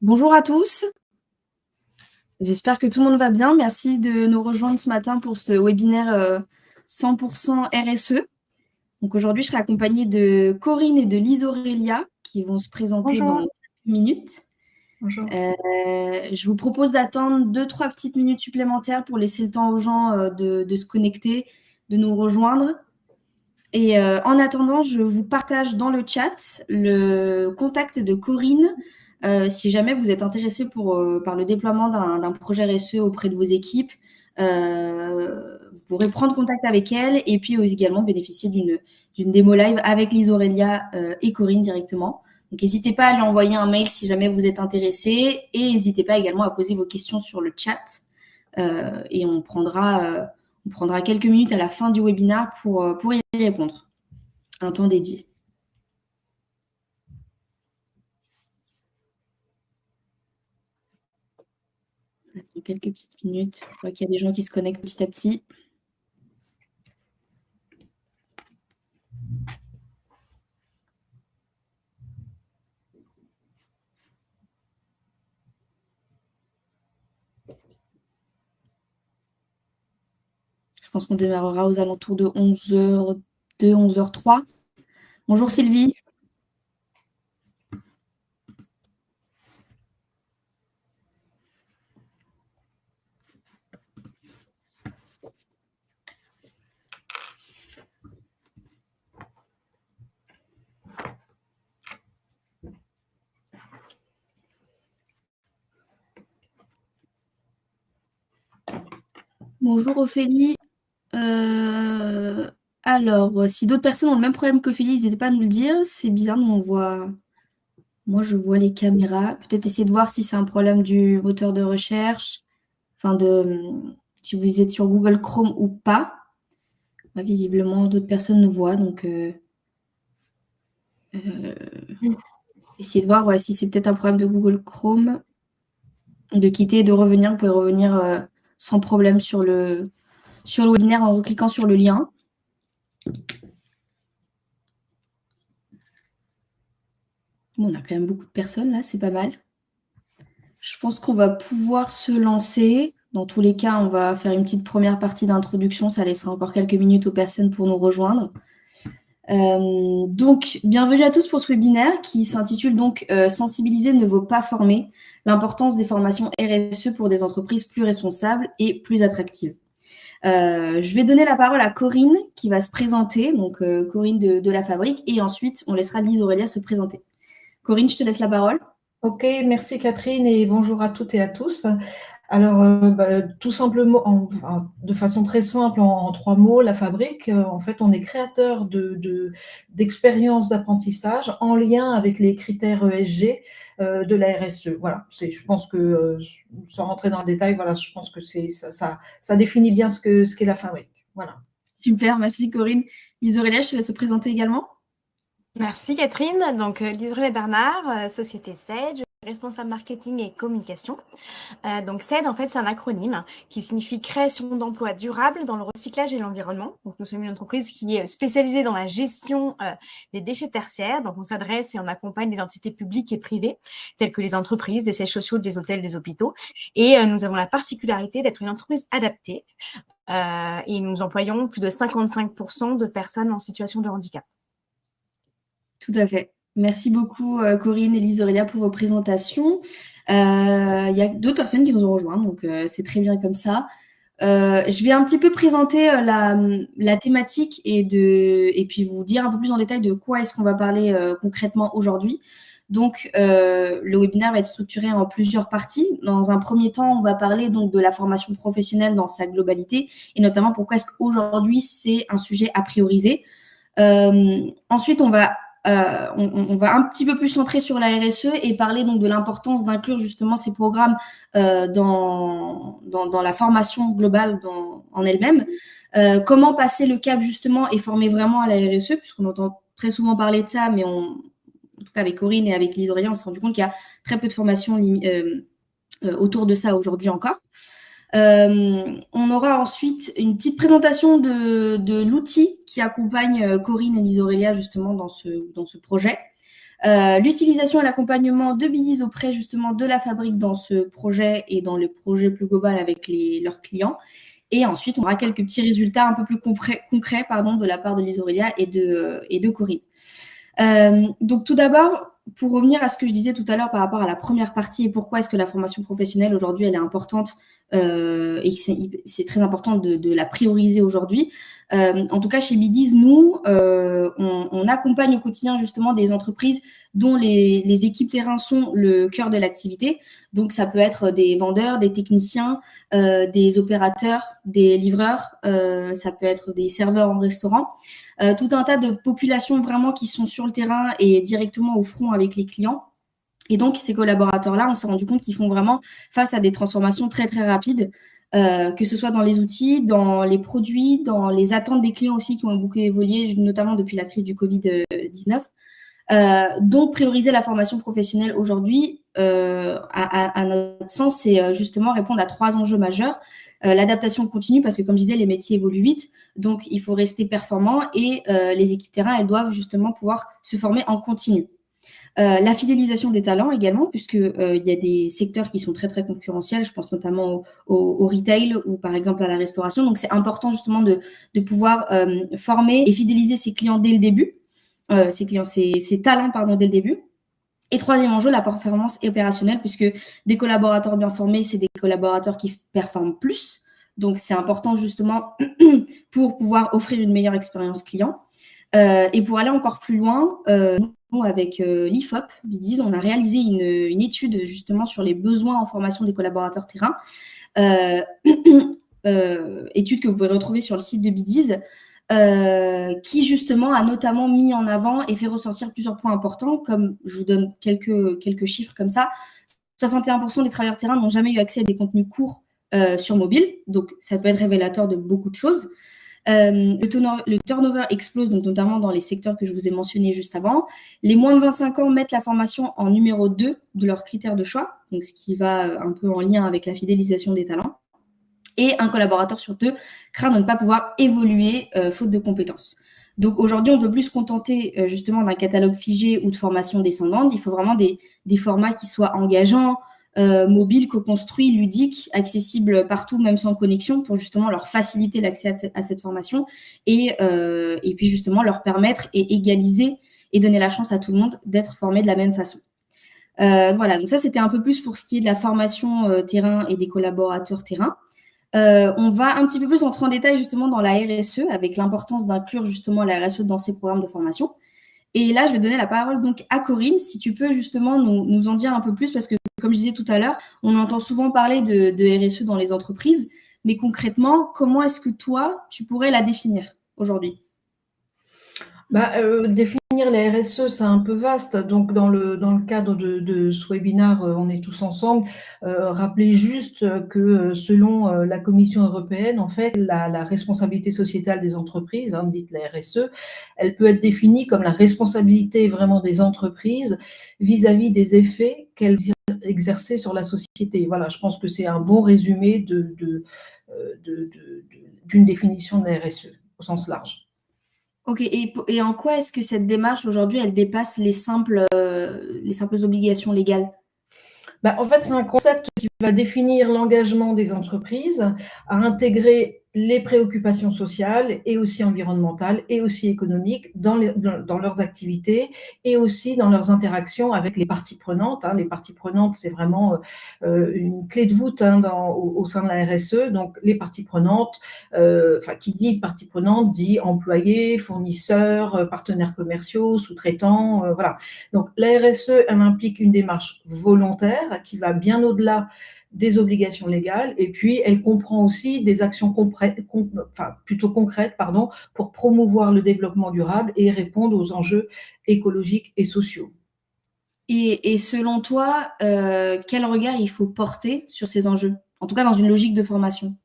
Bonjour à tous, j'espère que tout le monde va bien. Merci de nous rejoindre ce matin pour ce webinaire 100% RSE. Donc aujourd'hui, je serai accompagnée de Corinne et de Lise Aurélia qui vont se présenter dans Bonjour. quelques minutes. Bonjour. Je vous propose d'attendre 2-3 petites minutes supplémentaires pour laisser le temps aux gens de se connecter, de nous rejoindre. Et en attendant, je vous partage dans le chat le contact de Corinne. Si jamais vous êtes intéressé par le déploiement d'un projet RSE auprès de vos équipes, vous pourrez prendre contact avec elle et puis également bénéficier d'une démo live avec Lise Aurélia et Corinne directement. Donc n'hésitez pas à lui envoyer un mail si jamais vous êtes intéressé et n'hésitez pas également à poser vos questions sur le chat et on prendra quelques minutes à la fin du webinaire pour y répondre. Un temps dédié. Quelques petites minutes. Je vois qu'il y a des gens qui se connectent petit à petit. Je pense qu'on démarrera aux alentours de 11h02, 11h03. Bonjour Sylvie. Bonjour Ophélie. Alors, si d'autres personnes ont le même problème qu'Ophélie, n'hésitez pas à nous le dire. C'est bizarre, nous on voit. Moi, je vois les caméras. Peut-être essayer de voir si c'est un problème du moteur de recherche. Si vous êtes sur Google Chrome ou pas. Visiblement, d'autres personnes nous voient. Donc, essayez de voir si c'est peut-être un problème de Google Chrome. De quitter et de revenir. Vous pouvez revenir sans problème sur le webinaire en recliquant sur le lien. Bon, on a quand même beaucoup de personnes là, c'est pas mal. Je pense qu'on va pouvoir se lancer. Dans tous les cas, on va faire une petite première partie d'introduction. Ça laissera encore quelques minutes aux personnes pour nous rejoindre. Donc, bienvenue à tous pour ce webinaire qui s'intitule donc Sensibiliser ne vaut pas former, l'importance des formations RSE pour des entreprises plus responsables et plus attractives. Je vais donner la parole à Corinne qui va se présenter, donc Corinne de la Fabrique, et ensuite on laissera Lise Aurélia se présenter. Corinne, je te laisse la parole. Ok, merci Catherine et bonjour à toutes et à tous. Alors, tout simplement, de façon très simple, en trois mots, la Fabrique, en fait, on est créateur d'expériences d'apprentissage en lien avec les critères ESG de la RSE. Voilà, je pense que, sans rentrer dans le détail, voilà, je pense que ça définit bien ce qu'est la Fabrique. Voilà. Super, merci Corinne. Lise Aurélia, je te laisse se présenter également. Merci Catherine. Donc, Lise Bernard, société SAID, responsable marketing et communication. Donc, SAID, en fait, c'est un acronyme qui signifie création d'emplois durables dans le recyclage et l'environnement. Donc, nous sommes une entreprise qui est spécialisée dans la gestion des déchets tertiaires. Donc, on s'adresse et on accompagne les entités publiques et privées, telles que les entreprises, des sièges sociaux, des hôtels, des hôpitaux. Et nous avons la particularité d'être une entreprise adaptée. Et nous employons plus de 55% de personnes en situation de handicap. Tout à fait. Merci beaucoup Corinne et Lise Aurélia pour vos présentations. Il y a d'autres personnes qui nous ont rejoints, donc c'est très bien comme ça. Je vais un petit peu présenter la thématique et puis vous dire un peu plus en détail de quoi est-ce qu'on va parler concrètement aujourd'hui. Donc, le webinaire va être structuré en plusieurs parties. Dans un premier temps, on va parler donc de la formation professionnelle dans sa globalité et notamment pourquoi est-ce qu'aujourd'hui c'est un sujet à prioriser. Ensuite, on va un petit peu plus centrer sur la RSE et parler donc de l'importance d'inclure justement ces programmes dans la formation globale en elle-même. Comment passer le cap justement et former vraiment à la RSE, puisqu'on entend très souvent parler de ça, mais en tout cas avec Corinne et avec Lise Aurélia, on s'est rendu compte qu'il y a très peu de formations autour de ça aujourd'hui encore. On aura ensuite une petite présentation de l'outil qui accompagne Corinne et Lise Aurélia justement dans ce projet. L'utilisation et l'accompagnement de BDIS auprès justement de la fabrique dans ce projet et dans le projet plus global avec leurs clients. Et ensuite, on aura quelques petits résultats un peu plus concrets de la part de Lise Aurélia et de Corinne. Donc tout d'abord, pour revenir à ce que je disais tout à l'heure par rapport à la première partie et pourquoi est-ce que la formation professionnelle aujourd'hui elle est importante et c'est très important de la prioriser aujourd'hui. En tout cas, chez BDIS, nous, on accompagne au quotidien justement des entreprises dont les équipes terrain sont le cœur de l'activité. Donc, ça peut être des vendeurs, des techniciens, des opérateurs, des livreurs, ça peut être des serveurs en restaurant. Tout un tas de populations vraiment qui sont sur le terrain et directement au front avec les clients. Et donc, ces collaborateurs-là, on s'est rendu compte qu'ils font vraiment face à des transformations très, très rapides, que ce soit dans les outils, dans les produits, dans les attentes des clients aussi qui ont beaucoup évolué, notamment depuis la crise du Covid-19. Donc, prioriser la formation professionnelle aujourd'hui, à notre sens, c'est justement répondre à 3 enjeux majeurs. L'adaptation continue, parce que comme je disais, les métiers évoluent vite, donc il faut rester performant et les équipes terrain, elles doivent justement pouvoir se former en continu. La fidélisation des talents également, puisqu'il y a des secteurs qui sont très, très concurrentiels. Je pense notamment au retail ou par exemple à la restauration. Donc, c'est important justement de pouvoir former et fidéliser ses clients dès le début, ses talents dès le début. Et troisième enjeu, la performance opérationnelle, puisque des collaborateurs bien formés, c'est des collaborateurs qui performent plus. Donc, c'est important justement pour pouvoir offrir une meilleure expérience client. Et pour aller encore plus loin, nous, avec l'IFOP, BDIS, on a réalisé une étude justement sur les besoins en formation des collaborateurs terrain. Étude que vous pouvez retrouver sur le site de BDIS, qui justement a notamment mis en avant et fait ressortir plusieurs points importants, comme je vous donne quelques chiffres comme ça. 61% des travailleurs terrain n'ont jamais eu accès à des contenus courts sur mobile, donc ça peut être révélateur de beaucoup de choses. Le turnover explose, donc notamment dans les secteurs que je vous ai mentionnés juste avant. Les moins de 25 ans mettent la formation en numéro 2 de leurs critères de choix, donc ce qui va un peu en lien avec la fidélisation des talents. Et un collaborateur sur 2 craint de ne pas pouvoir évoluer faute de compétences. Donc aujourd'hui, on ne peut plus se contenter justement d'un catalogue figé ou de formation descendante. Il faut vraiment des formats qui soient engageants, mobiles, co-construits, ludiques, accessibles partout, même sans connexion, pour justement leur faciliter l'accès à cette formation et puis justement leur permettre et égaliser et donner la chance à tout le monde d'être formé de la même façon. Voilà, donc ça, c'était un peu plus pour ce qui est de la formation terrain et des collaborateurs terrain. On va un petit peu plus entrer en détail justement dans la RSE, avec l'importance d'inclure justement la RSE dans ces programmes de formation. Et là, je vais donner la parole donc à Corinne, si tu peux justement nous en dire un peu plus, parce que comme je disais tout à l'heure, on entend souvent parler de RSE dans les entreprises, mais concrètement, comment est-ce que toi, tu pourrais la définir aujourd'hui ? Définir la RSE, c'est un peu vaste. Donc, dans le cadre de ce webinaire, on est tous ensemble. Rappelez juste que selon la Commission européenne, en fait, la responsabilité sociétale des entreprises, dite la RSE, elle peut être définie comme la responsabilité vraiment des entreprises vis-à-vis des effets qu'elles exercent sur la société. Voilà, je pense que c'est un bon résumé d'une définition de la RSE au sens large. Ok, et en quoi est-ce que cette démarche aujourd'hui, elle dépasse les simples obligations légales ? En fait, c'est un concept qui va définir l'engagement des entreprises à intégrer les préoccupations sociales et aussi environnementales et aussi économiques dans leurs activités et aussi dans leurs interactions avec les parties prenantes. Les parties prenantes, c'est vraiment une clé de voûte au sein de la RSE. Donc, les parties prenantes, qui dit parties prenantes dit employés, fournisseurs, partenaires commerciaux, sous-traitants, voilà. Donc, la RSE, elle implique une démarche volontaire qui va bien au-delà des obligations légales, et puis elle comprend aussi des actions plutôt concrètes pour promouvoir le développement durable et répondre aux enjeux écologiques et sociaux. Et selon toi, quel regard il faut porter sur ces enjeux, en tout cas dans une logique de formation ?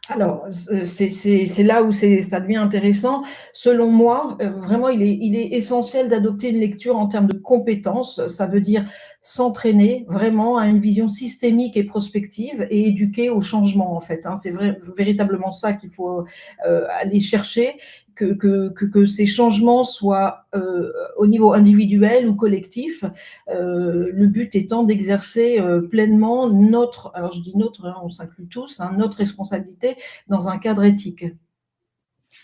Alors, c'est là où ça devient intéressant. Selon moi, vraiment, il est essentiel d'adopter une lecture en termes de compétences. Ça veut dire s'entraîner vraiment à une vision systémique et prospective et éduquer au changement, en fait. C'est véritablement ça qu'il faut aller chercher, que ces changements soient au niveau individuel ou collectif, le but étant d'exercer pleinement notre, alors je dis notre, hein, on s'inclut tous, hein, notre responsabilité dans un cadre éthique.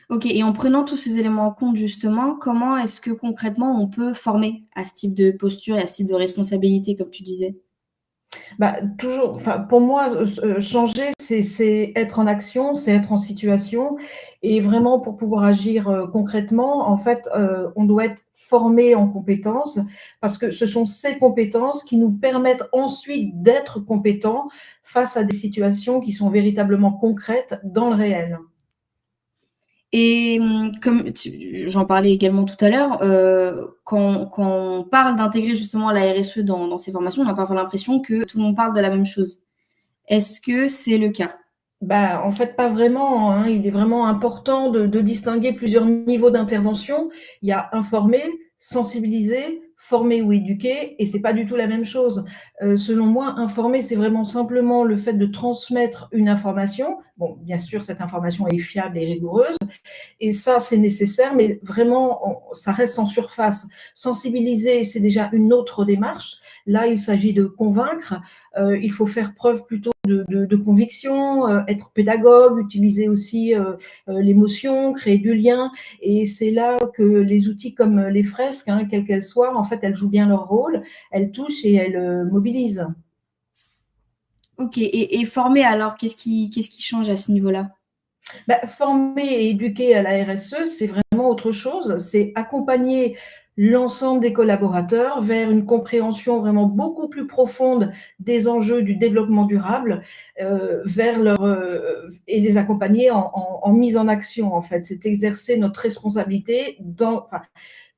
Ok, et en prenant tous ces éléments en compte, justement, comment est-ce que concrètement on peut former à ce type de posture et à ce type de responsabilité, comme tu disais? Bah, toujours, enfin, pour moi, changer, c'est être en action, c'est être en situation et vraiment pour pouvoir agir, concrètement, en fait, on doit être formé en compétences parce que ce sont ces compétences qui nous permettent ensuite d'être compétents face à des situations qui sont véritablement concrètes dans le réel. Et comme j'en parlais également tout à l'heure, quand on parle d'intégrer justement la RSE dans ces formations, on a parfois l'impression que tout le monde parle de la même chose. Est-ce que c'est le cas? Bah, en fait, pas vraiment, hein. Il est vraiment important de distinguer plusieurs niveaux d'intervention. Il y a informer, sensibiliser, former ou éduquer, et c'est pas du tout la même chose. Selon moi, informer, c'est vraiment simplement le fait de transmettre une information. Bon, bien sûr, cette information est fiable et rigoureuse, et ça, c'est nécessaire, mais vraiment, ça reste en surface. Sensibiliser, c'est déjà une autre démarche. Là, il s'agit de convaincre. Il faut faire preuve plutôt de conviction, être pédagogue, utiliser aussi l'émotion, créer du lien. Et c'est là que les outils comme les fresques, hein, quelles qu'elles soient, en fait, elles jouent bien leur rôle. Elles touchent et elles mobilisent. Ok, et former alors, qu'est-ce qui change à ce niveau-là? Bah, former et éduquer à la RSE, c'est vraiment autre chose. C'est accompagner l'ensemble des collaborateurs vers une compréhension vraiment beaucoup plus profonde des enjeux du développement durable, vers leur, et les accompagner en mise en action, en fait. C'est exercer notre responsabilité enfin,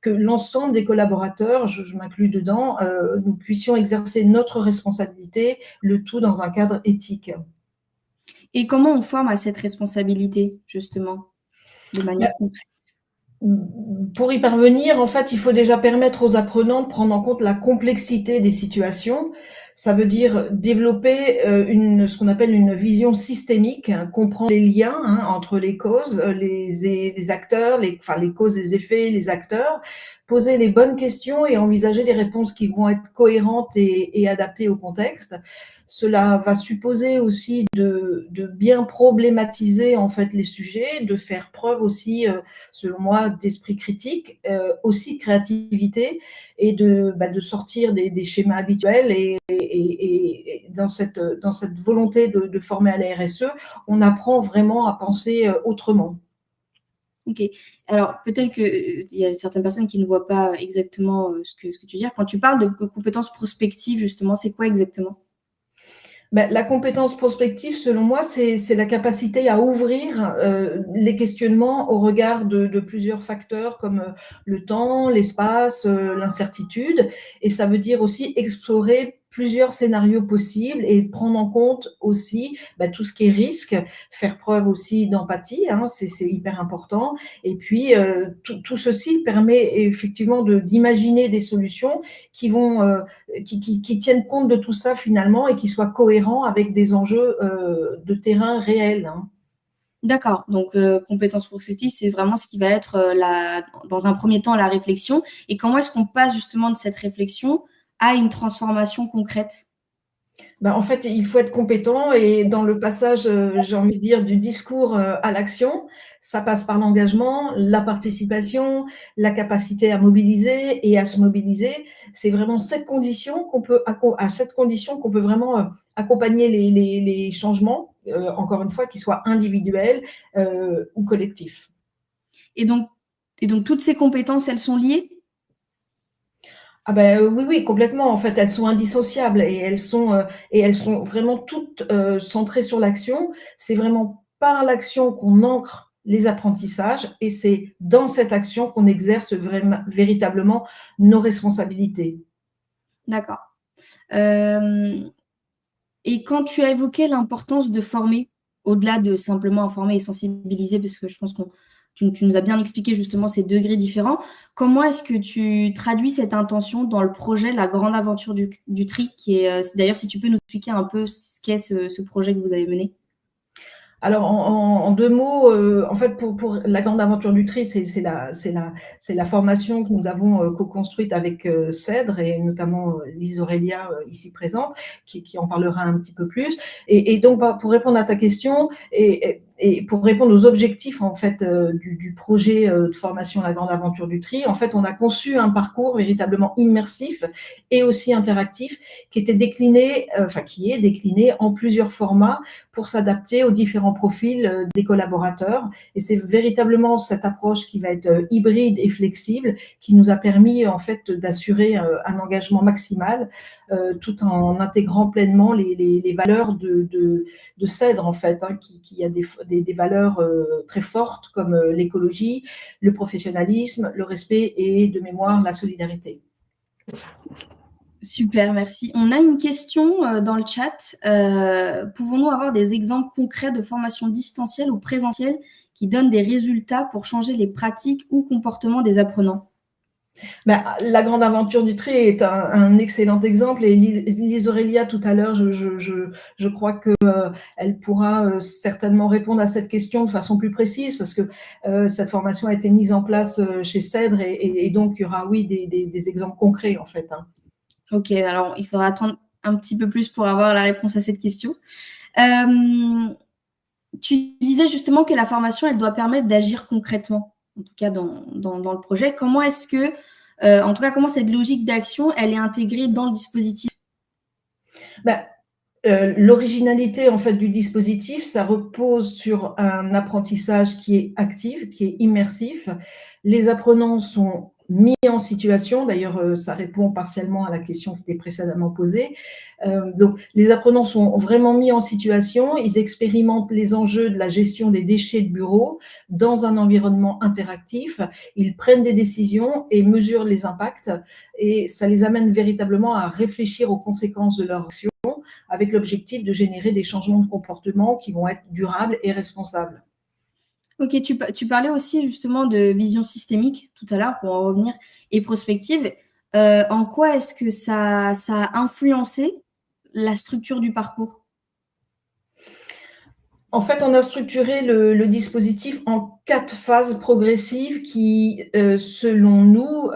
que l'ensemble des collaborateurs, je m'inclus dedans, nous puissions exercer notre responsabilité, le tout dans un cadre éthique. Et comment on forme à cette responsabilité, justement, de manière concrète? Pour y parvenir, en fait, il faut déjà permettre aux apprenants de prendre en compte la complexité des situations. Ça veut dire développer ce qu'on appelle une vision systémique, hein, comprendre les liens, hein, entre les causes, les acteurs, enfin les causes, les effets, les acteurs, poser les bonnes questions et envisager des réponses qui vont être cohérentes et adaptées au contexte. Cela va supposer aussi de bien problématiser en fait les sujets, de faire preuve aussi, selon moi, d'esprit critique, aussi de créativité et de sortir des schémas habituels et dans cette volonté de former à la RSE, on apprend vraiment à penser autrement. Ok. Alors, peut-être qu'il y a certaines personnes qui ne voient pas exactement ce que tu veux dire. Quand tu parles de compétences prospectives, justement, c'est quoi exactement? Ben, la compétence prospective, selon moi, c'est la capacité à ouvrir les questionnements au regard de plusieurs facteurs comme le temps, l'espace, l'incertitude. Et ça veut dire aussi explorer plusieurs scénarios possibles et prendre en compte aussi tout ce qui est risque, faire preuve aussi d'empathie, hein, c'est hyper important. Et puis, tout ceci permet effectivement d'imaginer des solutions qui vont qui tiennent compte de tout ça finalement et qui soient cohérents avec des enjeux de terrain réels, hein. D'accord. Donc, compétences prospectives, c'est vraiment ce qui va être dans un premier temps la réflexion. Et comment est-ce qu'on passe justement de cette réflexion à une transformation concrète? En fait, il faut être compétent et dans le passage, j'ai envie de dire, du discours à l'action, ça passe par l'engagement, la participation, la capacité à mobiliser et à se mobiliser. C'est vraiment à cette condition qu'on peut vraiment accompagner les changements, encore une fois, qu'ils soient individuels ou collectifs. Et donc, toutes ces compétences, elles sont liées? Ah ben oui, oui, complètement. En fait, elles sont indissociables et elles sont vraiment toutes, centrées sur l'action. C'est vraiment par l'action qu'on ancre les apprentissages et c'est dans cette action qu'on exerce véritablement nos responsabilités. D'accord. Et quand tu as évoqué l'importance de former, au-delà de simplement informer et sensibiliser, parce que je pense que tu nous as bien expliqué justement ces degrés différents, comment est-ce que tu traduis cette intention dans le projet La Grande Aventure du Tri, qui est d'ailleurs, si tu peux nous expliquer un peu ce qu'est ce projet que vous avez mené? Alors, en deux mots, en fait, pour la grande aventure du tri, c'est la formation que nous avons co-construite avec CEDRE et notamment Lise Aurélia, ici présente, qui en parlera un petit peu plus. Et donc, pour répondre à ta question et pour répondre aux objectifs en fait du projet de formation La Grande Aventure du Tri, en fait, on a conçu un parcours véritablement immersif et aussi interactif qui était décliné, qui est décliné en plusieurs formats pour s'adapter aux différents profils des collaborateurs. Et c'est véritablement cette approche qui va être hybride et flexible qui nous a permis en fait d'assurer un engagement maximal tout en intégrant pleinement les valeurs de CEDRE en fait, hein, qui a des valeurs très fortes comme l'écologie, le professionnalisme, le respect et de mémoire la solidarité. Super, merci. On a une question dans le chat. Pouvons-nous avoir des exemples concrets de formations distancielles ou présentielles qui donnent des résultats pour changer les pratiques ou comportements des apprenants? La grande aventure du tri est un excellent exemple et Lise Aurélia tout à l'heure, je crois qu'elle pourra certainement répondre à cette question de façon plus précise parce que cette formation a été mise en place chez CEDRE et donc il y aura, oui, des exemples concrets en fait, hein. Ok, alors il faudra attendre un petit peu plus pour avoir la réponse à cette question. Tu disais justement que la formation, elle doit permettre d'agir concrètement, en tout cas dans le projet. Comment est-ce que, en tout cas, comment cette logique d'action, elle est intégrée dans le dispositif? L'originalité en fait du dispositif, ça repose sur un apprentissage qui est actif, qui est immersif. Les apprenants sont mis en situation, d'ailleurs ça répond partiellement à la question qui était précédemment posée. Donc les apprenants sont vraiment mis en situation, ils expérimentent les enjeux de la gestion des déchets de bureau dans un environnement interactif, ils prennent des décisions et mesurent les impacts et ça les amène véritablement à réfléchir aux conséquences de leur action avec l'objectif de générer des changements de comportement qui vont être durables et responsables. Ok, tu parlais aussi justement de vision systémique tout à l'heure, pour en revenir, et prospective. En quoi est-ce que ça a influencé la structure du parcours? En fait, on a structuré le dispositif en 4 phases progressives qui, selon nous,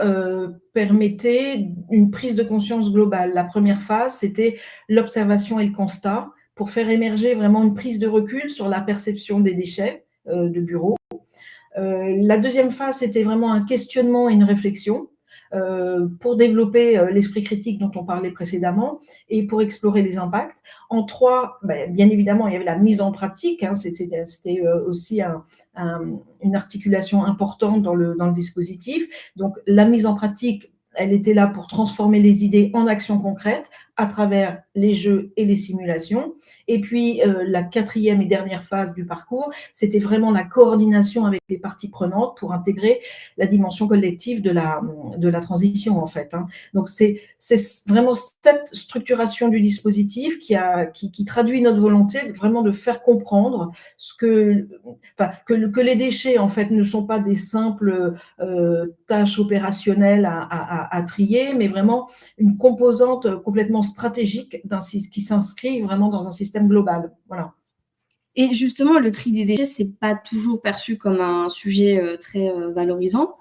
permettaient une prise de conscience globale. La première phase, c'était l'observation et le constat pour faire émerger vraiment une prise de recul sur la perception des déchets de bureau. La deuxième phase, c'était vraiment un questionnement et une réflexion pour développer l'esprit critique dont on parlait précédemment et pour explorer les impacts. En 3, bien évidemment, il y avait la mise en pratique, hein, c'était aussi une articulation importante dans le dispositif. Donc, la mise en pratique, elle était là pour transformer les idées en actions concrètes à travers les jeux et les simulations. Et puis, la quatrième et dernière phase du parcours, c'était vraiment la coordination avec les parties prenantes pour intégrer la dimension collective de la transition, en fait, hein. Donc, c'est vraiment cette structuration du dispositif qui traduit notre volonté vraiment de faire comprendre que les déchets, en fait, ne sont pas des simples tâches opérationnelles à trier, mais vraiment une composante complètement stratégique qui s'inscrit vraiment dans un système global. Voilà. Et justement, le tri des déchets, c'est pas toujours perçu comme un sujet très valorisant.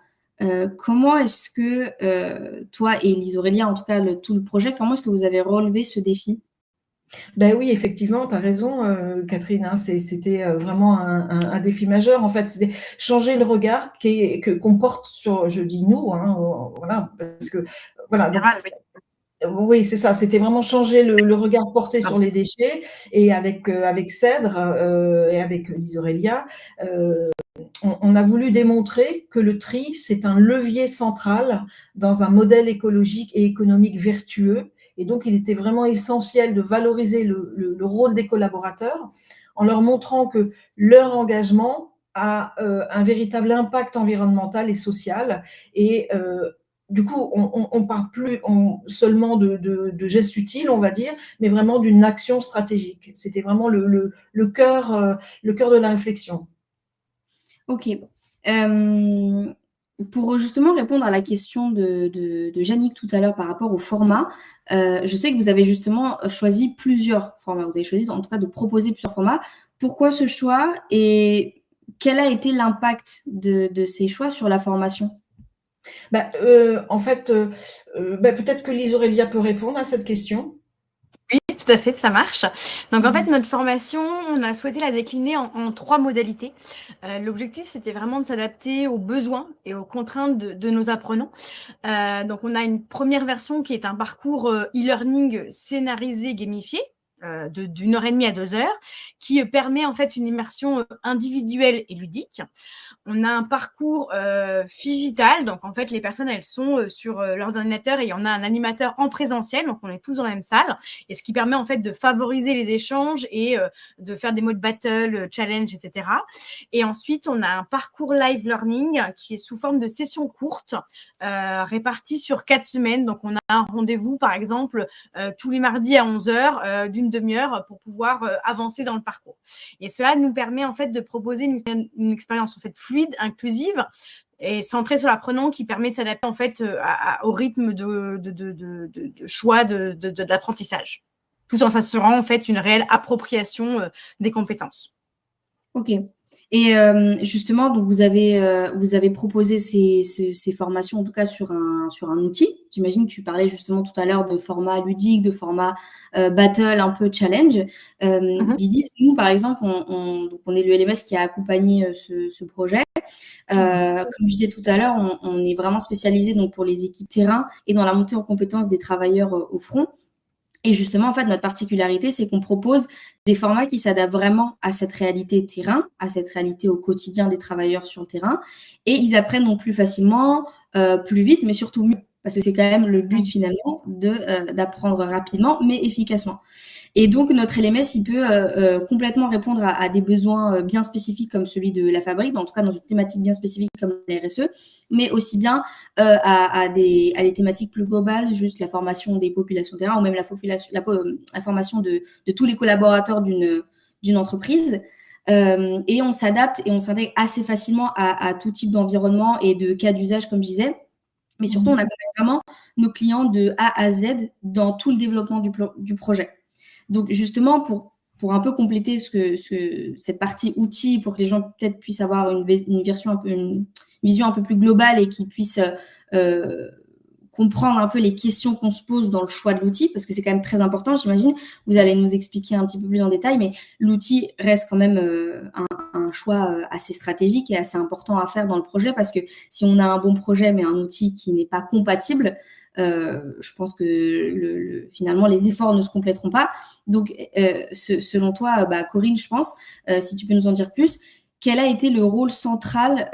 Comment est-ce que toi et Lise Aurélia, en tout cas tout le projet, comment est-ce que vous avez relevé ce défi? Oui, effectivement, tu as raison, Catherine, hein, c'était vraiment un défi majeur. En fait, c'était changer le regard qu'on porte sur, je dis nous, hein, voilà, parce que voilà. Donc, oui, c'est ça. C'était vraiment changer le regard porté sur les déchets et avec CEDRE et avec Lise Aurélia, on a voulu démontrer que le tri, c'est un levier central dans un modèle écologique et économique vertueux. Et donc, il était vraiment essentiel de valoriser le rôle des collaborateurs en leur montrant que leur engagement a un véritable impact environnemental et social. Et du coup, on ne parle plus seulement de gestes utiles, on va dire, mais vraiment d'une action stratégique. C'était vraiment le cœur de la réflexion. Ok. Pour justement répondre à la question de Yannick tout à l'heure par rapport au format, je sais que vous avez justement choisi plusieurs formats. Vous avez choisi en tout cas de proposer plusieurs formats. Pourquoi ce choix et quel a été l'impact de ces choix sur la formation? En fait, peut-être que Lise Aurélia peut répondre à cette question. Oui, tout à fait, ça marche. Donc en fait, Mmh. notre formation, on a souhaité la décliner en 3 modalités. L'objectif, c'était vraiment de s'adapter aux besoins et aux contraintes de nos apprenants. Donc on a une première version qui est un parcours, e-learning scénarisé, gamifié, d'1 heure et demie à 2 heures, qui, permet en fait une immersion, individuelle et ludique. On a un parcours digital, donc en fait les personnes elles sont sur leur ordinateur et il y en a un animateur en présentiel, donc on est tous dans la même salle, et ce qui permet en fait de favoriser les échanges et de faire des modes battle, challenge, etc. Et ensuite on a un parcours live learning qui est sous forme de sessions courtes réparties sur 4 semaines. Donc on a un rendez-vous par exemple tous les mardis à 11 heures d'une demi-heure pour pouvoir avancer dans le parcours. Et cela nous permet en fait de proposer une expérience en fait fluide, inclusive et centrée sur l'apprenant, qui permet de s'adapter en fait au rythme de choix de l'apprentissage, tout en s'assurant en fait une réelle appropriation des compétences. OK. Et justement, donc vous avez proposé ces formations, en tout cas sur un outil. J'imagine que tu parlais justement tout à l'heure de format ludique, de format battle, un peu challenge. Bidis, nous, par exemple, donc on est le LMS qui a accompagné ce projet. Comme je disais tout à l'heure, on est vraiment spécialisé donc pour les équipes terrain et dans la montée en compétences des travailleurs au front. Et justement, en fait, notre particularité, c'est qu'on propose des formats qui s'adaptent vraiment à cette réalité terrain, à cette réalité au quotidien des travailleurs sur le terrain. Et ils apprennent donc plus facilement, plus vite, mais surtout mieux. Parce que c'est quand même le but finalement d'apprendre rapidement, mais efficacement. Et donc, notre LMS, il peut complètement répondre à des besoins bien spécifiques comme celui de la fabrique, en tout cas dans une thématique bien spécifique comme la RSE, mais aussi bien à des thématiques plus globales, juste la formation des populations terrain ou même la formation de tous les collaborateurs d'une entreprise. Et on s'adapte et on s'intègre assez facilement à tout type d'environnement et de cas d'usage, comme je disais. Mais surtout, on accompagne vraiment nos clients de A à Z dans tout le développement du projet. Donc, justement, pour un peu compléter cette partie outils, pour que les gens peut-être puissent avoir une vision un peu plus globale et qu'ils puissent comprendre un peu les questions qu'on se pose dans le choix de l'outil, parce que c'est quand même très important, j'imagine. Vous allez nous expliquer un petit peu plus en détail, mais l'outil reste quand même un choix assez stratégique et assez important à faire dans le projet, parce que si on a un bon projet, mais un outil qui n'est pas compatible, je pense que finalement, les efforts ne se compléteront pas. Donc, selon toi, Corinne, je pense, si tu peux nous en dire plus, quel a été le rôle central,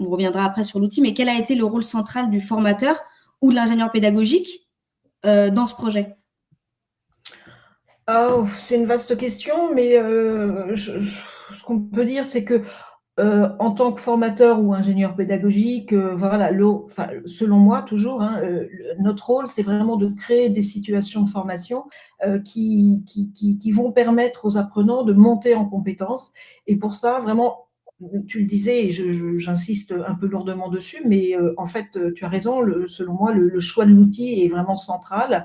on reviendra après sur l'outil, mais quel a été le rôle central du formateur ou de l'ingénieur pédagogique dans ce projet? C'est une vaste question, mais ce qu'on peut dire, c'est que en tant que formateur ou ingénieur pédagogique, voilà, selon moi toujours, hein, notre rôle, c'est vraiment de créer des situations de formation qui vont permettre aux apprenants de monter en compétences. Et pour ça, vraiment, tu le disais, et j'insiste un peu lourdement dessus, mais en fait, tu as raison, selon moi, le choix de l'outil est vraiment central.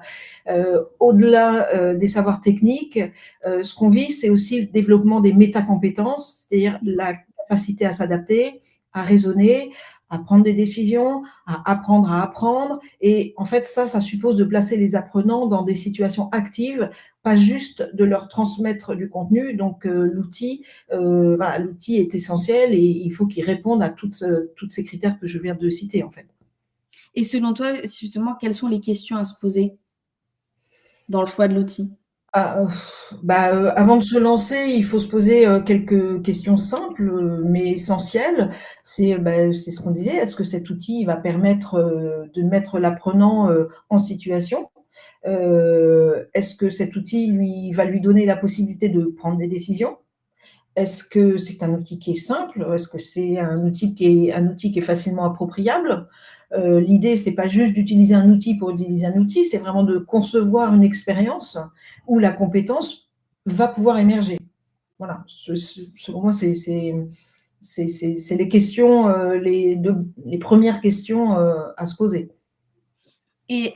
Au-delà des savoirs techniques, ce qu'on vise, c'est aussi le développement des métacompétences, c'est-à-dire la capacité à s'adapter, à raisonner, à prendre des décisions, à apprendre à apprendre. Et en fait, ça suppose de placer les apprenants dans des situations actives, pas juste de leur transmettre du contenu. Donc, l'outil est essentiel et il faut qu'il réponde à tous ces critères que je viens de citer, en fait. Et selon toi, justement, quelles sont les questions à se poser dans le choix de l'outil? Avant de se lancer, il faut se poser quelques questions simples, mais essentielles. C'est ce qu'on disait. Est-ce que cet outil va permettre de mettre l'apprenant en situation? Est-ce que cet outil va lui donner la possibilité de prendre des décisions? Est-ce que c'est un outil qui est simple? Est-ce que c'est un outil qui est facilement appropriable? L'idée, c'est pas juste d'utiliser un outil pour utiliser un outil, c'est vraiment de concevoir une expérience où la compétence va pouvoir émerger. Voilà, selon moi, c'est les questions, les premières questions à se poser. Et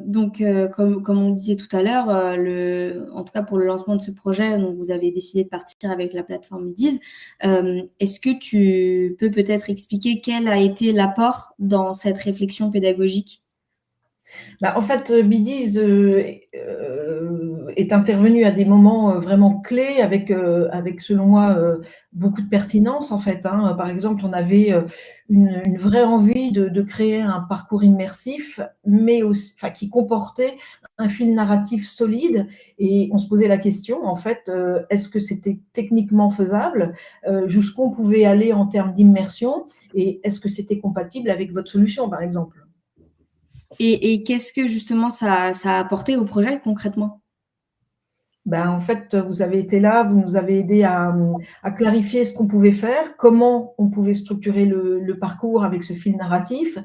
donc, comme on le disait tout à l'heure, en tout cas pour le lancement de ce projet, donc vous avez décidé de partir avec la plateforme Midiz. Est-ce que tu peux peut-être expliquer quel a été l'apport dans cette réflexion pédagogique? En fait, Bidiz est intervenu à des moments vraiment clés avec, selon moi, beaucoup de pertinence, en fait. Par exemple, on avait une vraie envie de créer un parcours immersif, mais aussi, qui comportait un fil narratif solide. Et on se posait la question, en fait, est-ce que c'était techniquement faisable? Jusqu'où on pouvait aller en termes d'immersion? Et est-ce que c'était compatible avec votre solution, par exemple? Et qu'est-ce que justement ça a apporté au projet concrètement? En fait, vous avez été là, vous nous avez aidé à clarifier ce qu'on pouvait faire, comment on pouvait structurer le parcours avec ce fil narratif,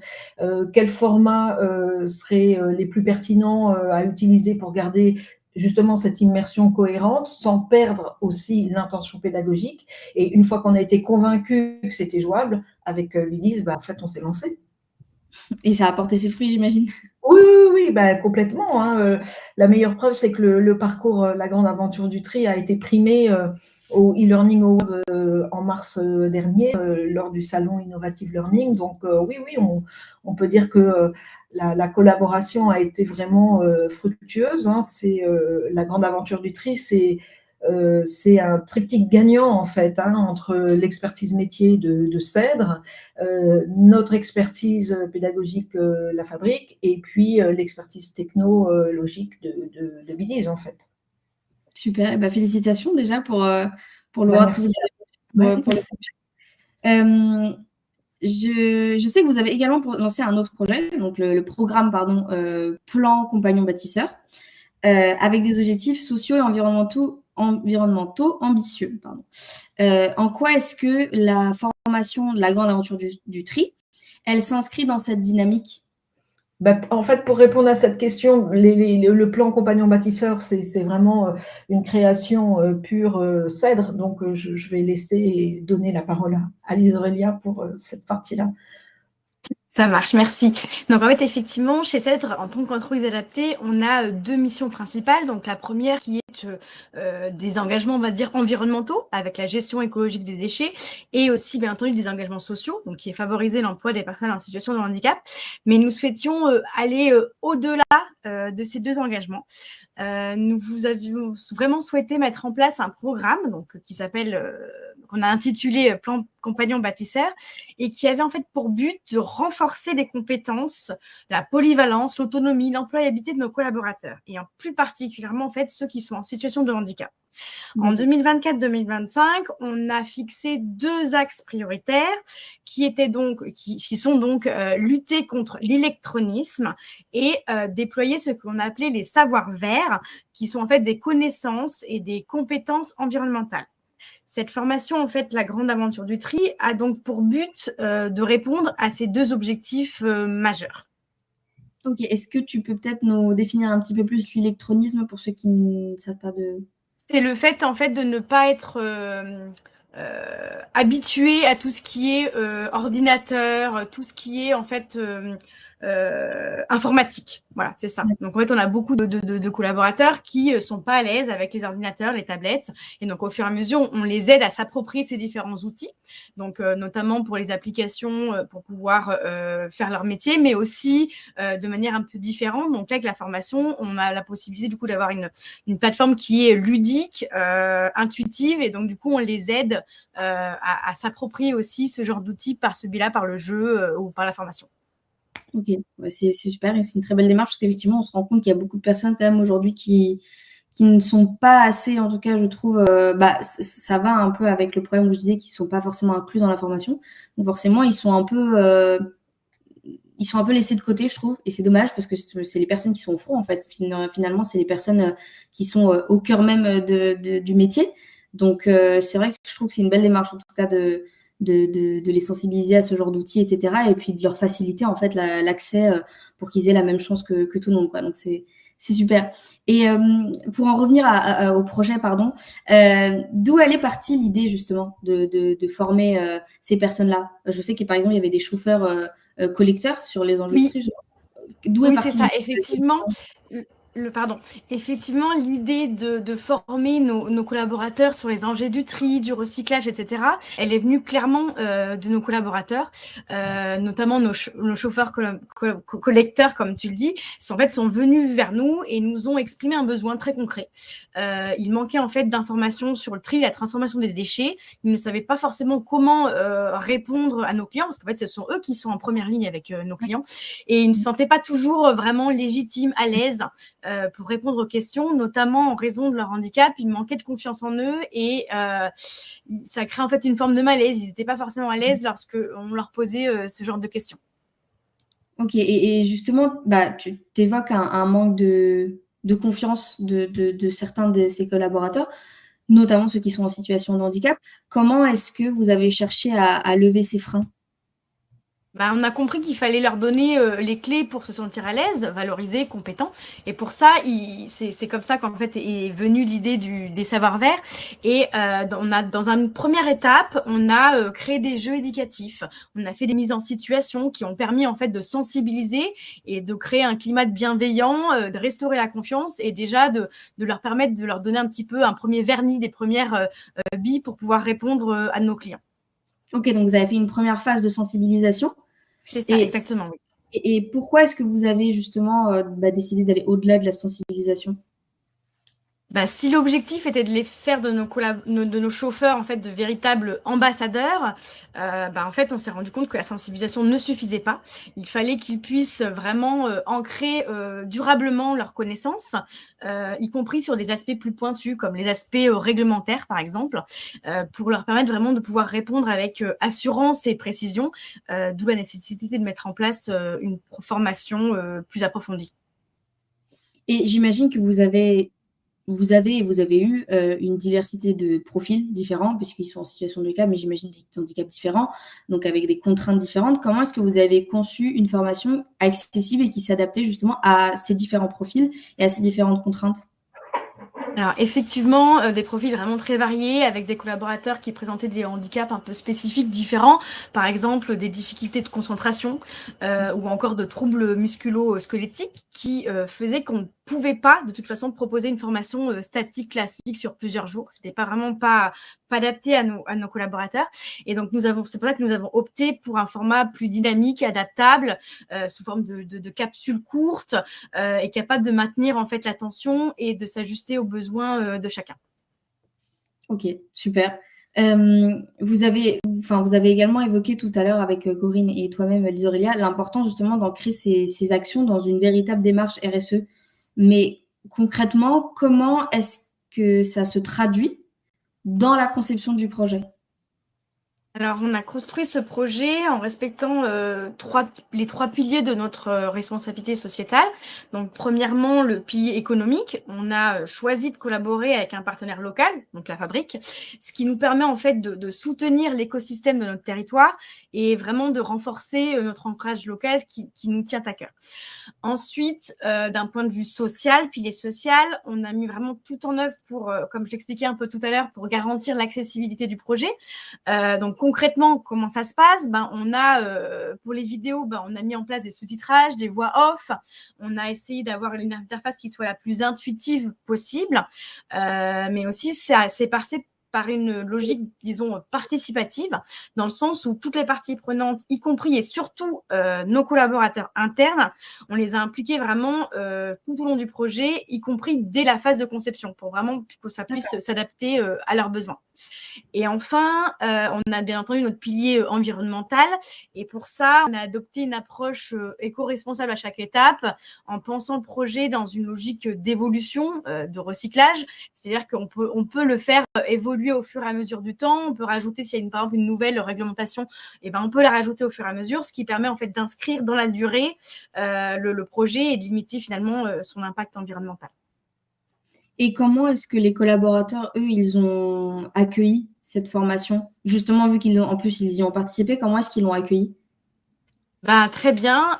quels formats seraient les plus pertinents à utiliser pour garder justement cette immersion cohérente, sans perdre aussi l'intention pédagogique. Et une fois qu'on a été convaincu que c'était jouable, avec Bidiz, en fait, on s'est lancé. Et ça a apporté ses fruits, j'imagine? Oui, complètement. La meilleure preuve, c'est que le parcours La Grande Aventure du Tri a été primé au e-Learning Award en mars dernier, lors du salon Innovative Learning. Donc oui, on peut dire que la collaboration a été vraiment fructueuse. C'est La Grande Aventure du Tri, c'est un triptyque gagnant, en fait, entre l'expertise métier de Cèdre, notre expertise pédagogique, la Fabrique, et puis l'expertise technologique de Bidiz, en fait. Super. Félicitations déjà pour le rôle que vous avez pour le projet. Je sais que vous avez également lancé un autre projet, donc le programme Plan Compagnon Bâtisseur, avec des objectifs sociaux et environnementaux ambitieux. En quoi est-ce que la formation de La Grande Aventure du Tri, elle s'inscrit dans cette dynamique? En fait, pour répondre à cette question, le plan Compagnon Bâtisseur, c'est vraiment une création pure Cèdre. Donc, je vais laisser donner la parole à Lise Aurélia pour cette partie-là. Ça marche, merci. Donc en fait, effectivement, chez Cèdre, en tant qu'entreprise adaptée, on a deux missions principales. Donc la première qui est des engagements, on va dire, environnementaux, avec la gestion écologique des déchets, et aussi, bien entendu, des engagements sociaux, donc qui est favoriser l'emploi des personnes en situation de handicap. Mais nous souhaitions aller au-delà de ces deux engagements. Nous avions vraiment souhaité mettre en place un programme qui s'appelle, qu'on a intitulé Plan Compagnon Bâtisseur, et qui avait en fait pour but de renforcer les compétences, la polyvalence, l'autonomie, l'employabilité de nos collaborateurs, et en plus particulièrement en fait ceux qui sont en situation de handicap. En 2024-2025, on a fixé deux axes prioritaires qui sont donc lutter contre l'électronisme et déployer ce qu'on a appelé les savoirs verts, qui sont en fait des connaissances et des compétences environnementales. Cette formation, en fait, La Grande Aventure du Tri, a donc pour but de répondre à ces deux objectifs majeurs. Ok, est-ce que tu peux peut-être nous définir un petit peu plus l'électronisme pour ceux qui ne savent pas de... C'est le fait, en fait, de ne pas être habitué à tout ce qui est ordinateur, tout ce qui est, en fait, informatique. Voilà, c'est ça. Donc, en fait, on a beaucoup de collaborateurs qui sont pas à l'aise avec les ordinateurs, les tablettes. Et donc, au fur et à mesure, on les aide à s'approprier ces différents outils. Donc, notamment pour les applications, pour pouvoir faire leur métier, mais aussi de manière un peu différente. Donc, là, avec la formation, on a la possibilité, du coup, d'avoir une plateforme qui est ludique, intuitive. Et donc, du coup, on les aide à s'approprier aussi ce genre d'outils par ce biais-là, par le jeu ou par la formation. Ok, c'est super et c'est une très belle démarche parce qu'effectivement, on se rend compte qu'il y a beaucoup de personnes quand même aujourd'hui qui ne sont pas assez, en tout cas, je trouve, ça va un peu avec le problème où je disais qu'ils ne sont pas forcément inclus dans la formation. Donc forcément, ils sont un peu laissés de côté, je trouve, et c'est dommage parce que c'est les personnes qui sont au front, en fait. Finalement, c'est les personnes qui sont au cœur même du métier. Donc, c'est vrai que je trouve que c'est une belle démarche, en tout cas, de les sensibiliser à ce genre d'outils, etc. Et puis de leur faciliter, en fait, l'accès pour qu'ils aient la même chance que tout le monde, quoi. Donc, c'est super. Et pour en revenir au projet, d'où elle est partie l'idée, justement, de former ces personnes-là? Je sais que, par exemple, il y avait des chauffeurs collecteurs sur les enjeux de tri. D'où est Oui, c'est partie ça, l'idée de cette effectivement. Pardon. Effectivement, l'idée de former nos collaborateurs sur les enjeux du tri, du recyclage, etc., elle est venue clairement de nos collaborateurs, notamment nos chauffeurs collecteurs, comme tu le dis, sont venus vers nous et nous ont exprimé un besoin très concret. Il manquait en fait d'informations sur le tri, la transformation des déchets. Ils ne savaient pas forcément comment répondre à nos clients, parce qu'en fait, ce sont eux qui sont en première ligne avec nos clients, et ils ne se sentaient pas toujours vraiment légitimes, à l'aise pour répondre aux questions, notamment en raison de leur handicap. Ils manquaient de confiance en eux et ça crée en fait une forme de malaise. Ils n'étaient pas forcément à l'aise lorsqu'on leur posait ce genre de questions. Ok, et justement, tu évoques un manque de confiance de certains de ces collaborateurs, notamment ceux qui sont en situation de handicap. Comment est-ce que vous avez cherché à lever ces freins? On a compris qu'il fallait leur donner les clés pour se sentir à l'aise, valorisés, compétents. Et pour ça, c'est comme ça qu'en fait est venue l'idée des savoirs-verts. Et dans une première étape, on a créé des jeux éducatifs. On a fait des mises en situation qui ont permis en fait de sensibiliser et de créer un climat bienveillant, de restaurer la confiance et déjà de leur permettre de leur donner un petit peu un premier vernis, des premières billes pour pouvoir répondre à nos clients. Ok, donc vous avez fait une première phase de sensibilisation. C'est ça, exactement, oui. Et pourquoi est-ce que vous avez justement décidé d'aller au-delà de la sensibilisation? Si l'objectif était de les faire de nos chauffeurs en fait de véritables ambassadeurs, en fait on s'est rendu compte que la sensibilisation ne suffisait pas. Il fallait qu'ils puissent vraiment ancrer durablement leurs connaissances, y compris sur des aspects plus pointus comme les aspects réglementaires par exemple, pour leur permettre vraiment de pouvoir répondre avec assurance et précision, d'où la nécessité de mettre en place une formation plus approfondie. Et j'imagine que vous avez eu une diversité de profils différents, puisqu'ils sont en situation de handicap, mais j'imagine des handicaps différents, donc avec des contraintes différentes. Comment est-ce que vous avez conçu une formation accessible et qui s'adaptait justement à ces différents profils et à ces différentes contraintes? Alors effectivement, des profils vraiment très variés avec des collaborateurs qui présentaient des handicaps un peu spécifiques, différents. Par exemple, des difficultés de concentration ou encore de troubles musculo-squelettiques qui faisaient qu'on ne pouvait pas, de toute façon, proposer une formation statique classique sur plusieurs jours. C'était vraiment pas adapté à nos collaborateurs. Et donc, c'est pour ça que nous avons opté pour un format plus dynamique, adaptable, sous forme de capsules courtes et capable de maintenir en fait l'attention et de s'ajuster aux besoins de chacun. Ok, super. Vous avez également évoqué tout à l'heure avec Corinne et toi-même, Lise Aurélia, l'importance justement d'ancrer ces actions dans une véritable démarche RSE. Mais concrètement, comment est-ce que ça se traduit dans la conception du projet? Alors, on a construit ce projet en respectant les trois piliers de notre responsabilité sociétale. Donc, premièrement, le pilier économique. On a choisi de collaborer avec un partenaire local, donc la fabrique, ce qui nous permet en fait de soutenir l'écosystème de notre territoire et vraiment de renforcer notre ancrage local qui nous tient à cœur. Ensuite, d'un point de vue social, pilier social, on a mis vraiment tout en œuvre pour, comme je l'expliquais un peu tout à l'heure, pour garantir l'accessibilité du projet. Donc concrètement, comment ça se passe? On a pour les vidéos, on a mis en place des sous-titrages, des voix off. On a essayé d'avoir une interface qui soit la plus intuitive possible, mais aussi c'est passé par une logique, disons, participative, dans le sens où toutes les parties prenantes, y compris et surtout nos collaborateurs internes, on les a impliqués vraiment tout au long du projet, y compris dès la phase de conception, pour vraiment que ça puisse s'adapter à leurs besoins. Et enfin, on a bien entendu notre pilier environnemental. Et pour ça, on a adopté une approche éco-responsable à chaque étape, en pensant le projet dans une logique d'évolution, de recyclage. C'est-à-dire qu'on peut le faire évoluer au fur et à mesure du temps. On peut rajouter, s'il y a par exemple une nouvelle réglementation, on peut la rajouter au fur et à mesure, ce qui permet en fait d'inscrire dans la durée le projet et de limiter finalement son impact environnemental. Et comment est-ce que les collaborateurs, eux, ils ont accueilli cette formation? Justement, vu qu'ils y ont participé, comment est-ce qu'ils l'ont accueilli? Très bien.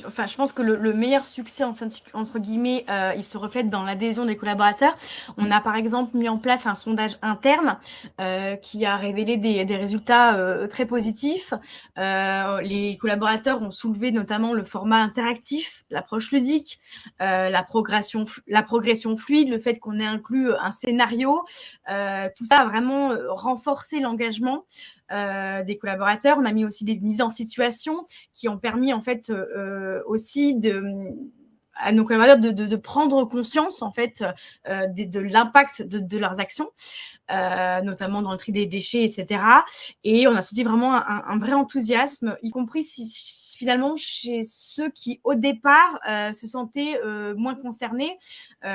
Enfin, je pense que le meilleur succès, enfin, entre guillemets, il se reflète dans l'adhésion des collaborateurs. On a par exemple mis en place un sondage interne qui a révélé des résultats très positifs. Les collaborateurs ont soulevé notamment le format interactif, l'approche ludique, la progression fluide, le fait qu'on ait inclus un scénario. Tout ça a vraiment renforcé l'engagement des collaborateurs. On a mis aussi des mises en situation qui ont permis en fait aussi à nos collaborateurs de prendre conscience en fait de l'impact de leurs actions, notamment dans le tri des déchets, etc. Et on a senti vraiment un vrai enthousiasme, y compris finalement chez ceux qui au départ se sentaient moins concernés.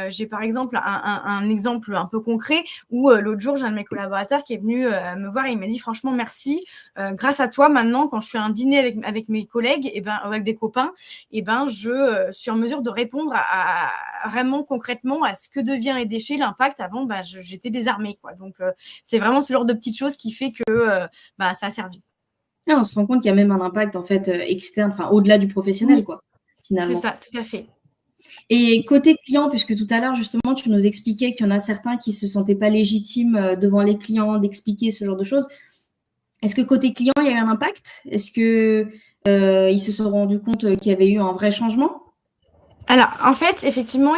J'ai par exemple un exemple un peu concret où l'autre jour j'ai un de mes collaborateurs qui est venu me voir et il m'a dit franchement merci, grâce à toi maintenant quand je fais un dîner avec mes collègues et avec des copains, je suis en mesure de répondre vraiment concrètement à ce que devient les déchets, l'impact. Avant j'étais désarmée, quoi. Donc c'est vraiment ce genre de petites choses qui fait que ça a servi. Et on se rend compte qu'il y a même un impact en fait externe, enfin au-delà du professionnel, Oui, quoi, finalement. c'est ça, tout à fait. Et côté client, puisque tout à l'heure justement tu nous expliquais qu'il y en a certains qui se sentaient pas légitimes devant les clients d'expliquer ce genre de choses, est-ce que côté client il y a eu un impact? Est-ce que ils se sont rendus compte qu'il y avait eu un vrai changement? Alors, en fait, effectivement,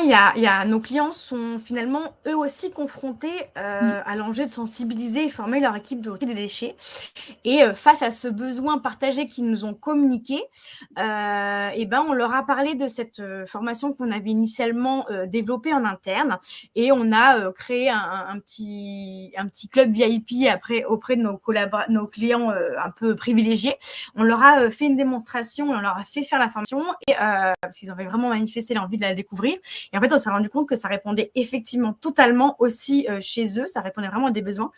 nos clients sont finalement eux aussi confrontés à l'enjeu de sensibiliser et former leur équipe de tri des déchets. Et face à ce besoin partagé qu'ils nous ont communiqué, on leur a parlé de cette formation qu'on avait initialement développée en interne, et on a créé un petit club VIP auprès de nos clients un peu privilégiés. On leur a fait une démonstration, on leur a fait faire la formation, et parce qu'ils avaient vraiment manifesté l'envie de la découvrir. Et en fait, on s'est rendu compte que ça répondait effectivement totalement aussi chez eux, ça répondait vraiment à des besoins.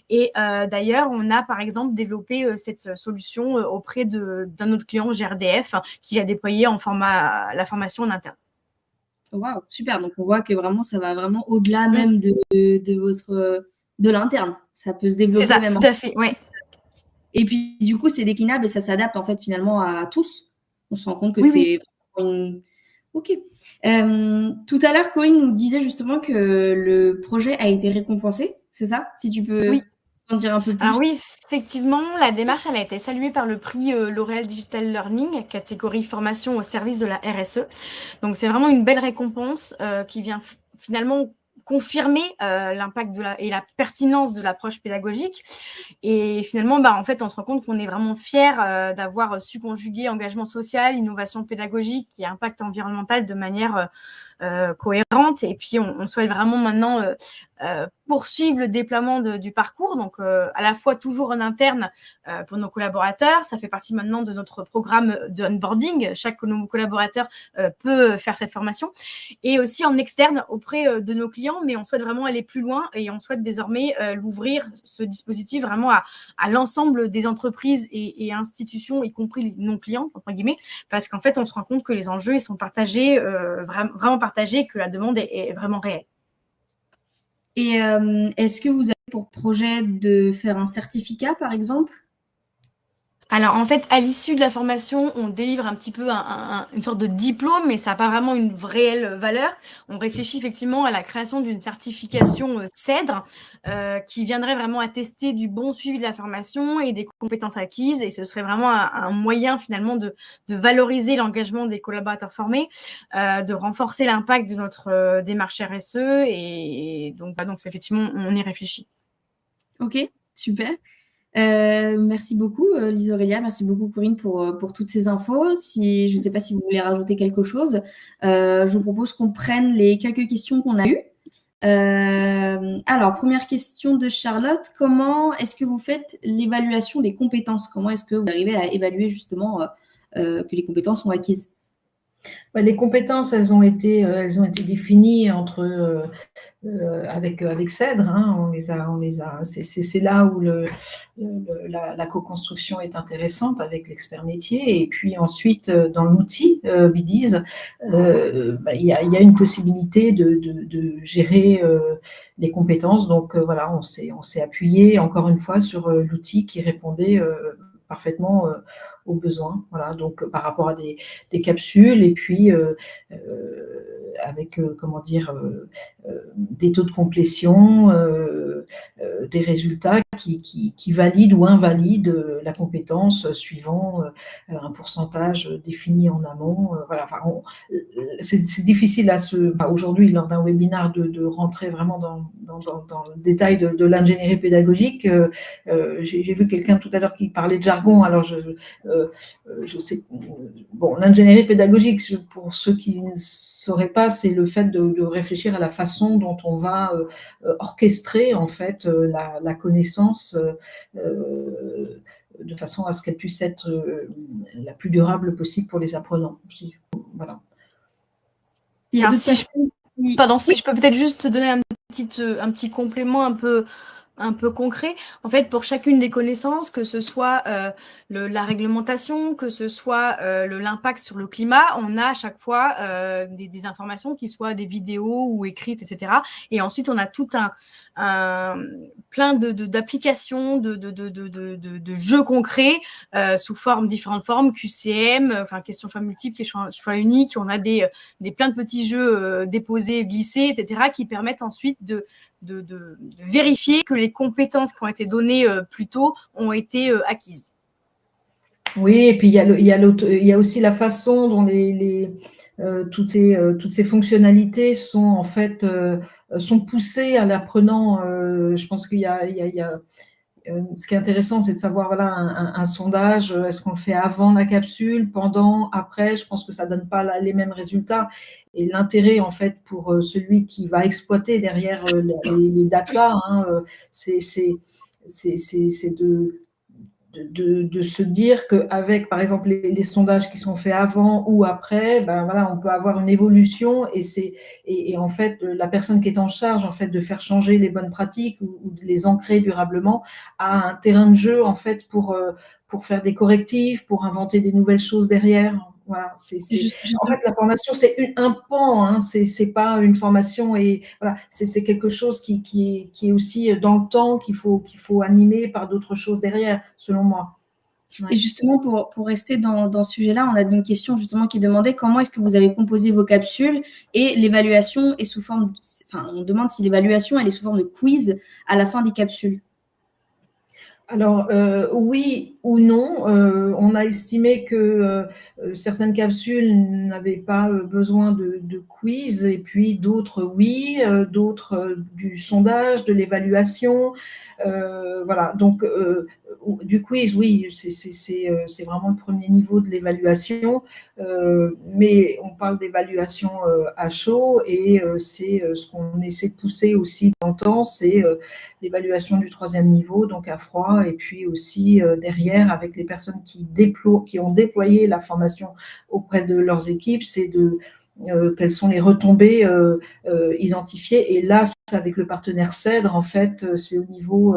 Et d'ailleurs, on a par exemple développé cette solution auprès d'un autre client, GRDF, qui a déployé la formation en interne. Waouh, super. Donc on voit que vraiment ça va vraiment au-delà même de l'interne. Ça peut se développer C'est ça, même. tout à fait, ouais. Et puis du coup c'est déclinable et ça s'adapte en fait finalement à tous. On se rend compte que Oui, c'est une... Ok. Tout à l'heure, Corinne nous disait justement que le projet a été récompensé, c'est ça? Si tu peux en dire un peu plus. Alors oui, effectivement, la démarche elle a été saluée par le prix L'Oréal Digital Learning, catégorie formation au service de la RSE. Donc c'est vraiment une belle récompense qui vient finalement confirmer l'impact et la pertinence de l'approche pédagogique. Et finalement, en fait, on se rend compte qu'on est vraiment fiers d'avoir su conjuguer engagement social, innovation pédagogique et impact environnemental de manière cohérente. Et puis, on souhaite vraiment maintenant poursuivre le déploiement du parcours, donc à la fois toujours en interne pour nos collaborateurs. Ça fait partie maintenant de notre programme de onboarding. Chaque de nos collaborateurs peut faire cette formation. Et aussi en externe auprès de nos clients, mais on souhaite vraiment aller plus loin et on souhaite désormais l'ouvrir, ce dispositif, vraiment à l'ensemble des entreprises et institutions, y compris les non-clients, entre guillemets, parce qu'en fait, on se rend compte que les enjeux, ils sont partagés, vraiment partagés, que la demande est vraiment réelle. Et est-ce que vous avez pour projet de faire un certificat, par exemple? Alors, en fait, à l'issue de la formation, on délivre un petit peu une sorte de diplôme, mais ça n'a pas vraiment une réelle valeur. On réfléchit effectivement à la création d'une certification CEDRE qui viendrait vraiment attester du bon suivi de la formation et des compétences acquises. Et ce serait vraiment un moyen finalement de valoriser l'engagement des collaborateurs formés, de renforcer l'impact de notre démarche RSE. Et donc effectivement, on y réfléchit. Ok, super. Merci beaucoup, Lise Aurélia. Merci beaucoup, Corinne, pour toutes ces infos. Je ne sais pas si vous voulez rajouter quelque chose. Je vous propose qu'on prenne les quelques questions qu'on a eues. Alors, première question de Charlotte. Comment est-ce que vous faites l'évaluation des compétences? Comment est-ce que vous arrivez à évaluer justement que les compétences sont acquises? Les compétences, elles ont été définies avec CEDRE. Hein, c'est là où la co-construction est intéressante avec l'expert métier. Et puis ensuite, dans l'outil BIDIS, il y a une possibilité de gérer les compétences. Donc voilà, on s'est appuyé encore une fois sur l'outil qui répondait parfaitement aux besoins. Voilà, donc par rapport à des capsules et puis avec comment dire des taux de complétion, des résultats qui valident ou invalident la compétence suivant un pourcentage défini en amont. Voilà, enfin, c'est difficile aujourd'hui lors d'un webinaire de rentrer vraiment dans le détail de l'ingénierie pédagogique. J'ai vu quelqu'un tout à l'heure qui parlait de jargon, alors je sais. Bon, l'ingénierie pédagogique, pour ceux qui ne sauraient pas, c'est le fait de réfléchir à la façon dont on va orchestrer en fait la connaissance de façon à ce qu'elle puisse être la plus durable possible pour les apprenants. Voilà. Il y a d'autres personnes Pardon, si je peux peut-être juste te donner un petit complément un peu concret. En fait, pour chacune des connaissances, que ce soit la réglementation, que ce soit l'impact sur le climat, on a à chaque fois des informations qui soient des vidéos ou écrites, etc. Et ensuite, on a tout plein d'applications, de jeux concrets sous différentes formes, QCM, enfin questions choix multiples, questions choix uniques. On a plein de petits jeux déposés, glissés, etc. qui permettent ensuite de vérifier que les compétences qui ont été données plus tôt ont été acquises. Oui, et puis il y a aussi la façon dont toutes ces fonctionnalités sont en fait sont poussées à l'apprenant. Je pense qu'il y a ce qui est intéressant, c'est de savoir, voilà, un sondage, est-ce qu'on le fait avant la capsule, pendant, après? Je pense que ça ne donne pas les mêmes résultats. Et l'intérêt, en fait, pour celui qui va exploiter derrière les data, hein, c'est de se dire qu'avec, par exemple, les sondages qui sont faits avant ou après, ben voilà, on peut avoir une évolution et en fait, la personne qui est en charge en fait, de faire changer les bonnes pratiques ou de les ancrer durablement a un terrain de jeu en fait, pour faire des correctifs, pour inventer des nouvelles choses derrière. Voilà, en fait, la formation, c'est un pan, hein, c'est pas une formation et voilà, c'est quelque chose qui est aussi dans le temps, qu'il faut animer par d'autres choses derrière, selon moi. Ouais. Et justement, pour rester dans ce sujet-là, on a une question justement qui demandait comment est-ce que vous avez composé vos capsules et l'évaluation est sous forme, on demande si l'évaluation elle est sous forme de quiz à la fin des capsules. Alors, oui ou non, on a estimé que certaines capsules n'avaient pas besoin de quiz et puis d'autres, oui, d'autres du sondage, de l'évaluation. Voilà, donc du quiz, oui, c'est vraiment le premier niveau de l'évaluation, mais on parle d'évaluation à chaud et c'est ce qu'on essaie de pousser aussi dans le temps, c'est l'évaluation du troisième niveau, donc à froid, et puis aussi derrière, avec les personnes qui ont déployé la formation auprès de leurs équipes, c'est quelles sont les retombées identifiées. Et là, avec le partenaire CEDRE, en fait, c'est au niveau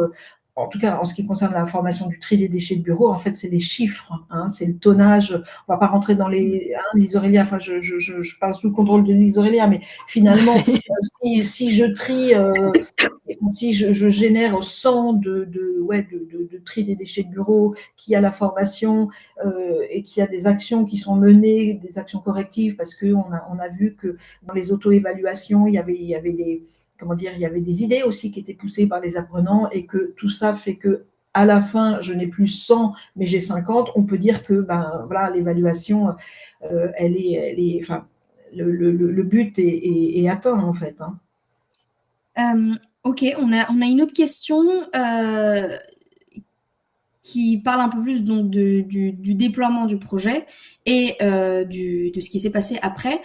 en tout cas, en ce qui concerne la formation du tri des déchets de bureau, en fait, c'est les chiffres, hein, c'est le tonnage. On ne va pas rentrer dans Lise Aurélia, enfin, je parle sous le contrôle de Lise Aurélia, mais finalement, si je trie, si je génère 100 de tri des déchets de bureau, qu'il y a la formation et qu'il y a des actions qui sont menées, des actions correctives, parce qu'on a vu que dans les auto-évaluations, il y avait des idées aussi qui étaient poussées par les apprenants et que tout ça fait que à la fin, je n'ai plus 100, mais j'ai 50. On peut dire que voilà, l'évaluation, le but est atteint en fait. Hein. Ok, on a une autre question qui parle un peu plus donc du déploiement du projet et de ce qui s'est passé après.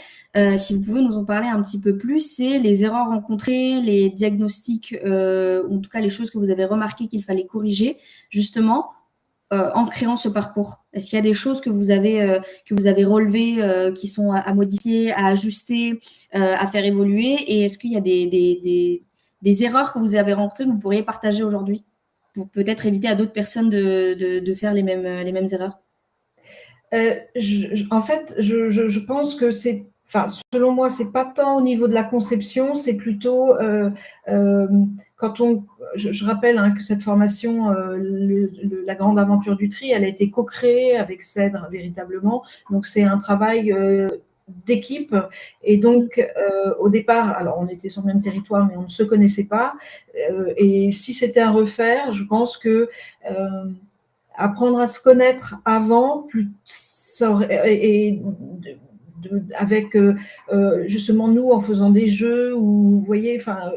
Si vous pouvez nous en parler un petit peu plus, c'est les erreurs rencontrées, les diagnostics, en tout cas les choses que vous avez remarquées qu'il fallait corriger justement en créant ce parcours. Est-ce qu'il y a des choses que vous avez relevées qui sont à modifier, à ajuster, à faire évoluer? Et est-ce qu'il y a des erreurs que vous avez rencontrées que vous pourriez partager aujourd'hui pour peut-être éviter à d'autres personnes de faire les mêmes erreurs? En fait, je pense que c'est enfin, selon moi, c'est pas tant au niveau de la conception, c'est plutôt quand je rappelle que cette formation, la grande aventure du tri, elle a été co-créée avec Cèdre véritablement. Donc c'est un travail d'équipe, et donc au départ, alors on était sur le même territoire, mais on ne se connaissait pas. Et si c'était à refaire, je pense que apprendre à se connaître avant, plus, et avec justement nous en faisant des jeux, ou vous voyez, enfin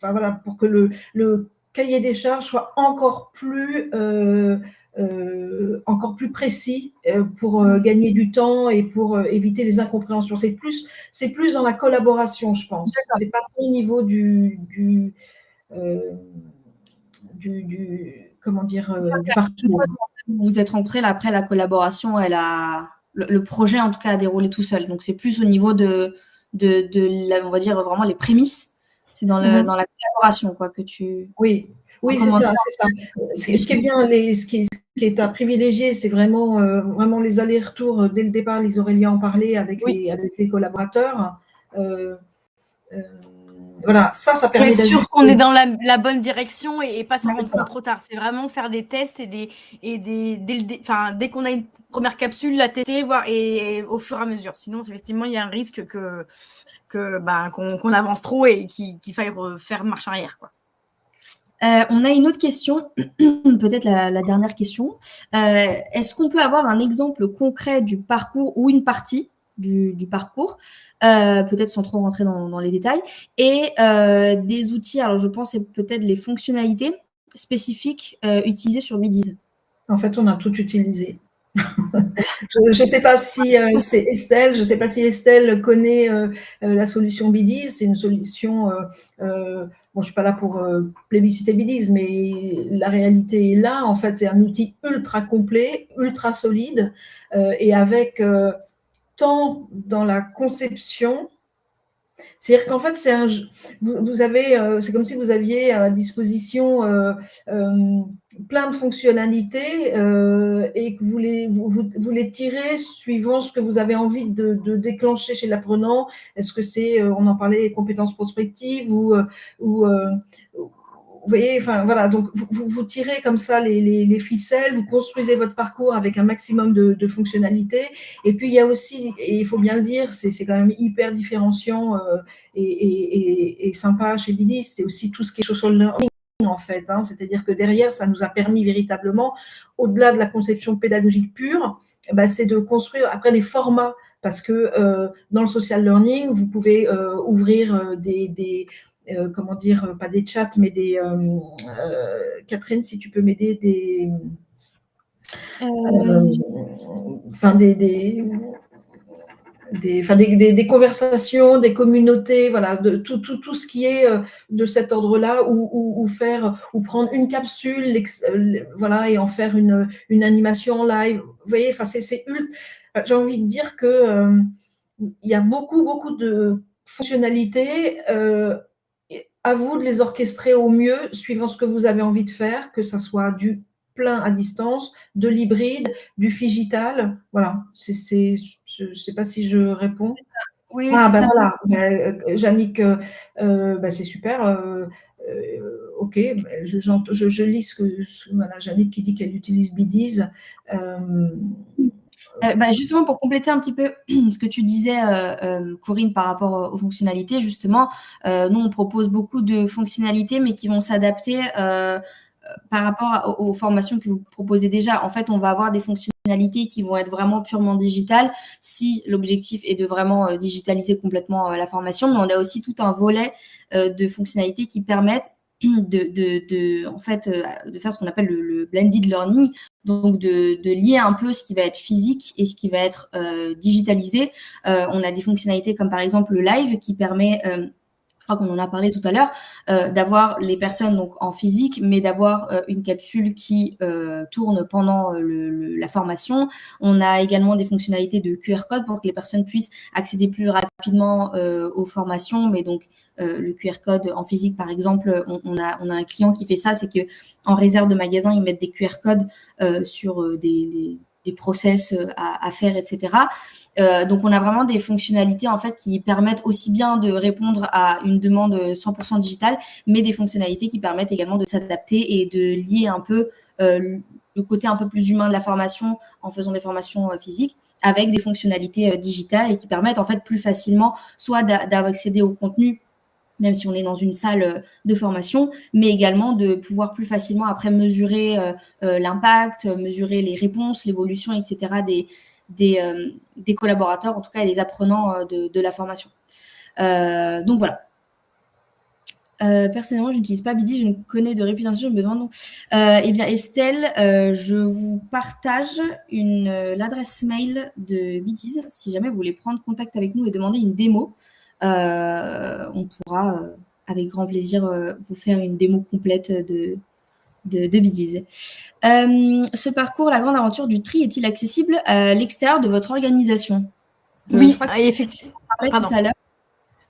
voilà, pour que le cahier des charges soit encore plus précis, pour gagner du temps et pour éviter les incompréhensions. C'est plus dans la collaboration, je pense. C'est pas au niveau euh, comment dire, du parcours. Vous vous êtes rencontrés, là, après la collaboration, le projet en tout cas a déroulé tout seul. Donc c'est plus au niveau de on va dire vraiment les prémices. C'est dans la collaboration quoi que tu. Oui, c'est ça, c'est ça. Ce qui est bien, ce qui est à privilégier, c'est vraiment les allers-retours dès le départ. Lise Aurélia en parlait avec les collaborateurs. Voilà, ça permet d'être sûr qu'on est dans la bonne direction et pas s'en rendre compte trop tard. C'est vraiment faire des tests dès qu'on a une première capsule, la tester, voir et au fur et à mesure. Sinon, effectivement, il y a un risque qu'on avance trop et qu'il faille faire marche arrière, quoi. On a une autre question, peut-être la dernière question. Est-ce qu'on peut avoir un exemple concret du parcours ou une partie du parcours, peut-être sans trop rentrer dans les détails, et des outils, alors je pense peut-être les fonctionnalités spécifiques utilisées sur Bidiz. En fait, on a tout utilisé. Je ne sais pas si c'est Estelle, je ne sais pas si Estelle connaît la solution Bidiz. C'est une solution, bon, je ne suis pas là pour plébisciter Bidiz, mais la réalité est là. En fait, c'est un outil ultra complet, ultra solide, et avec tant dans la conception. C'est-à-dire qu'en fait, vous avez, c'est comme si vous aviez à disposition plein de fonctionnalités, et que vous les tirez suivant ce que vous avez envie de déclencher chez l'apprenant. Est-ce que c'est, on en parlait, les compétences prospectives, ou vous voyez, enfin voilà, donc vous tirez comme ça les ficelles, vous construisez votre parcours avec un maximum de fonctionnalités. Et puis il y a aussi, et il faut bien le dire, c'est quand même hyper différenciant et sympa chez Bidiz, c'est aussi tout ce qui est social learning en fait. C'est-à-dire que derrière, ça nous a permis véritablement, au-delà de la conception pédagogique pure, c'est de construire après des formats, parce que dans le social learning, vous pouvez ouvrir comment dire, pas des chats, mais Catherine, si tu peux m'aider, des conversations, des communautés, voilà, de tout ce qui est de cet ordre-là, ou prendre une capsule, voilà, et en faire une animation en live. Vous voyez, enfin, j'ai envie de dire que il y a beaucoup de fonctionnalités. À vous de les orchestrer au mieux, suivant ce que vous avez envie de faire, que ça soit du plein à distance, de l'hybride, du figital. Voilà, je ne sais pas si je réponds. Oui, c'est ça. Voilà. Jannick, c'est super. Ok, je lis ce que voilà, Jannick qui dit qu'elle utilise Bidiz. Justement, pour compléter un petit peu ce que tu disais, Corinne, par rapport aux fonctionnalités, justement, nous, on propose beaucoup de fonctionnalités, mais qui vont s'adapter par rapport aux formations que vous proposez déjà. En fait, on va avoir des fonctionnalités qui vont être vraiment purement digitales, si l'objectif est de vraiment digitaliser complètement la formation, mais on a aussi tout un volet de fonctionnalités qui permettent en fait, de faire ce qu'on appelle le blended learning, donc de lier un peu ce qui va être physique et ce qui va être digitalisé. On a des fonctionnalités comme par exemple le live qui permet, je crois qu'on en a parlé tout à l'heure, d'avoir les personnes donc en physique, mais d'avoir une capsule qui tourne pendant la formation. On a également des fonctionnalités de QR code pour que les personnes puissent accéder plus rapidement aux formations, mais donc le QR code en physique, par exemple, on a un client qui fait ça, c'est que en réserve de magasin, ils mettent des QR codes sur des process à faire, etc. Donc, on a vraiment des fonctionnalités en fait qui permettent aussi bien de répondre à une demande 100% digitale, mais des fonctionnalités qui permettent également de s'adapter et de lier un peu le côté un peu plus humain de la formation en faisant des formations physiques avec des fonctionnalités digitales et qui permettent en fait plus facilement soit d'accéder au contenu même si on est dans une salle de formation, mais également de pouvoir plus facilement après mesurer l'impact, mesurer les réponses, l'évolution, etc. des collaborateurs, en tout cas, et des apprenants de la formation. Donc voilà. Personnellement, je n'utilise pas Bidi, je ne connais de réputation, je me demande donc. Eh bien, Estelle, je vous partage l'adresse mail de Bidiz, si jamais vous voulez prendre contact avec nous et demander une démo. On pourra avec grand plaisir vous faire une démo complète de Bidiz. Ce parcours, la grande aventure du tri, est-il accessible à l'extérieur de votre organisation? Oui, je crois que effectivement. on parlait tout à l'heure.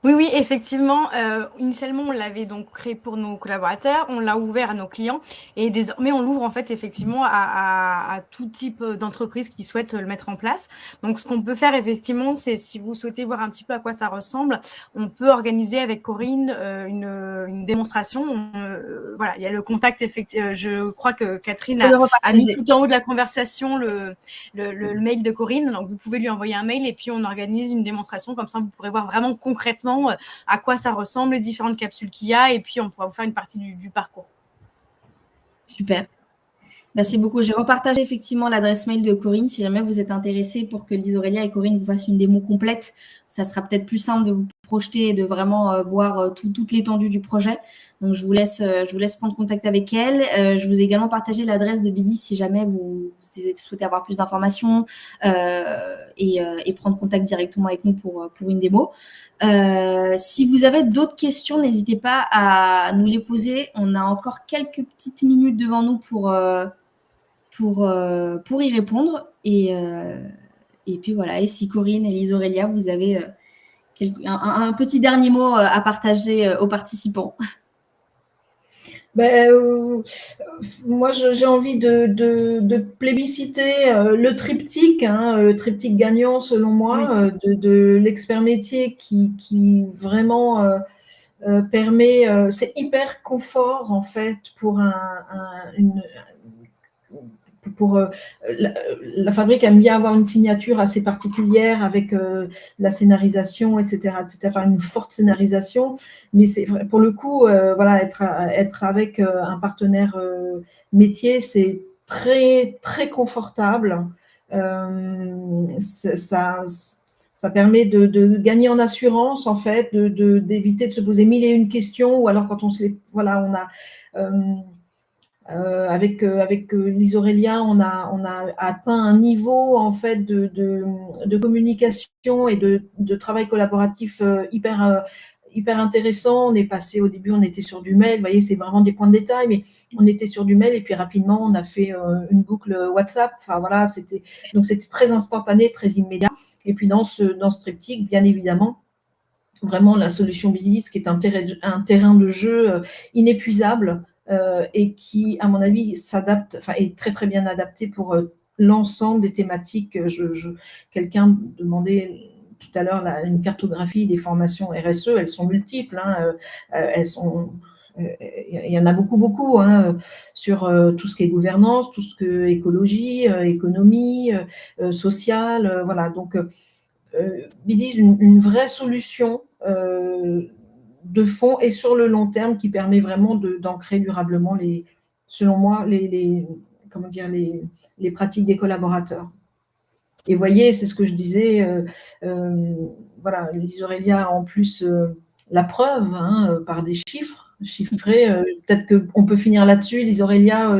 Oui, effectivement. Initialement, on l'avait donc créé pour nos collaborateurs, on l'a ouvert à nos clients et désormais, on l'ouvre en fait effectivement à tout type d'entreprise qui souhaitent le mettre en place. Donc, ce qu'on peut faire effectivement, c'est si vous souhaitez voir un petit peu à quoi ça ressemble, on peut organiser avec Corinne une démonstration. Voilà, il y a le contact effectivement. Je crois que Catherine a mis tout en haut de la conversation le mail de Corinne. Donc, vous pouvez lui envoyer un mail et puis on organise une démonstration. Comme ça, vous pourrez voir vraiment concrètement à quoi ça ressemble, les différentes capsules qu'il y a, et puis on pourra vous faire une partie du parcours. Super. Merci beaucoup. J'ai repartagé effectivement l'adresse mail de Corinne. Si jamais vous êtes intéressé pour que Lise Aurélia et Corinne vous fassent une démo complète, ça sera peut-être plus simple de vous projeter et de vraiment voir toute l'étendue du projet. Donc, je vous laisse prendre contact avec elle. Je vous ai également partagé l'adresse de Bidi si jamais vous souhaitez avoir plus d'informations et prendre contact directement avec nous pour une démo. Si vous avez d'autres questions, n'hésitez pas à nous les poser. On a encore quelques petites minutes devant nous pour y répondre. Et puis voilà, et si Corinne et Lise Aurélia, vous avez un petit dernier mot à partager aux participants. Moi, j'ai envie de plébisciter le triptyque gagnant selon moi, oui. de l'expert métier qui vraiment permet, c'est hyper confort en fait pour la fabrique aime bien avoir une signature assez particulière avec la scénarisation, etc., enfin une forte scénarisation. Mais c'est vrai, pour le coup, voilà, être avec un partenaire métier, c'est très très confortable. Ça permet de gagner en assurance en fait, d'éviter de se poser mille et une questions, ou alors quand on a avec Lise Aurélia, on a atteint un niveau en fait de communication et de travail collaboratif hyper intéressant. On est passé, au début, on était sur du mail. Vous voyez, c'est vraiment des points de détail, mais on était sur du mail et puis rapidement, on a fait une boucle WhatsApp. Enfin voilà, c'était très instantané, très immédiat. Et puis dans ce triptyque, bien évidemment, vraiment la solution Bidis, qui est un terrain de jeu inépuisable. Et qui, à mon avis, est très très bien adapté pour l'ensemble des thématiques. Quelqu'un demandait tout à l'heure une cartographie des formations RSE, elles sont multiples, il y en a beaucoup sur tout ce qui est gouvernance, tout ce qui est écologie, économie, sociale, voilà. Donc, Bidis, une vraie solution de fond et sur le long terme qui permet vraiment d'ancrer durablement selon moi, les pratiques des collaborateurs. Et voyez, c'est ce que je disais, voilà, Lise Aurélia a en plus la preuve par des chiffrés. Peut-être qu'on peut finir là-dessus. Lise Aurélia,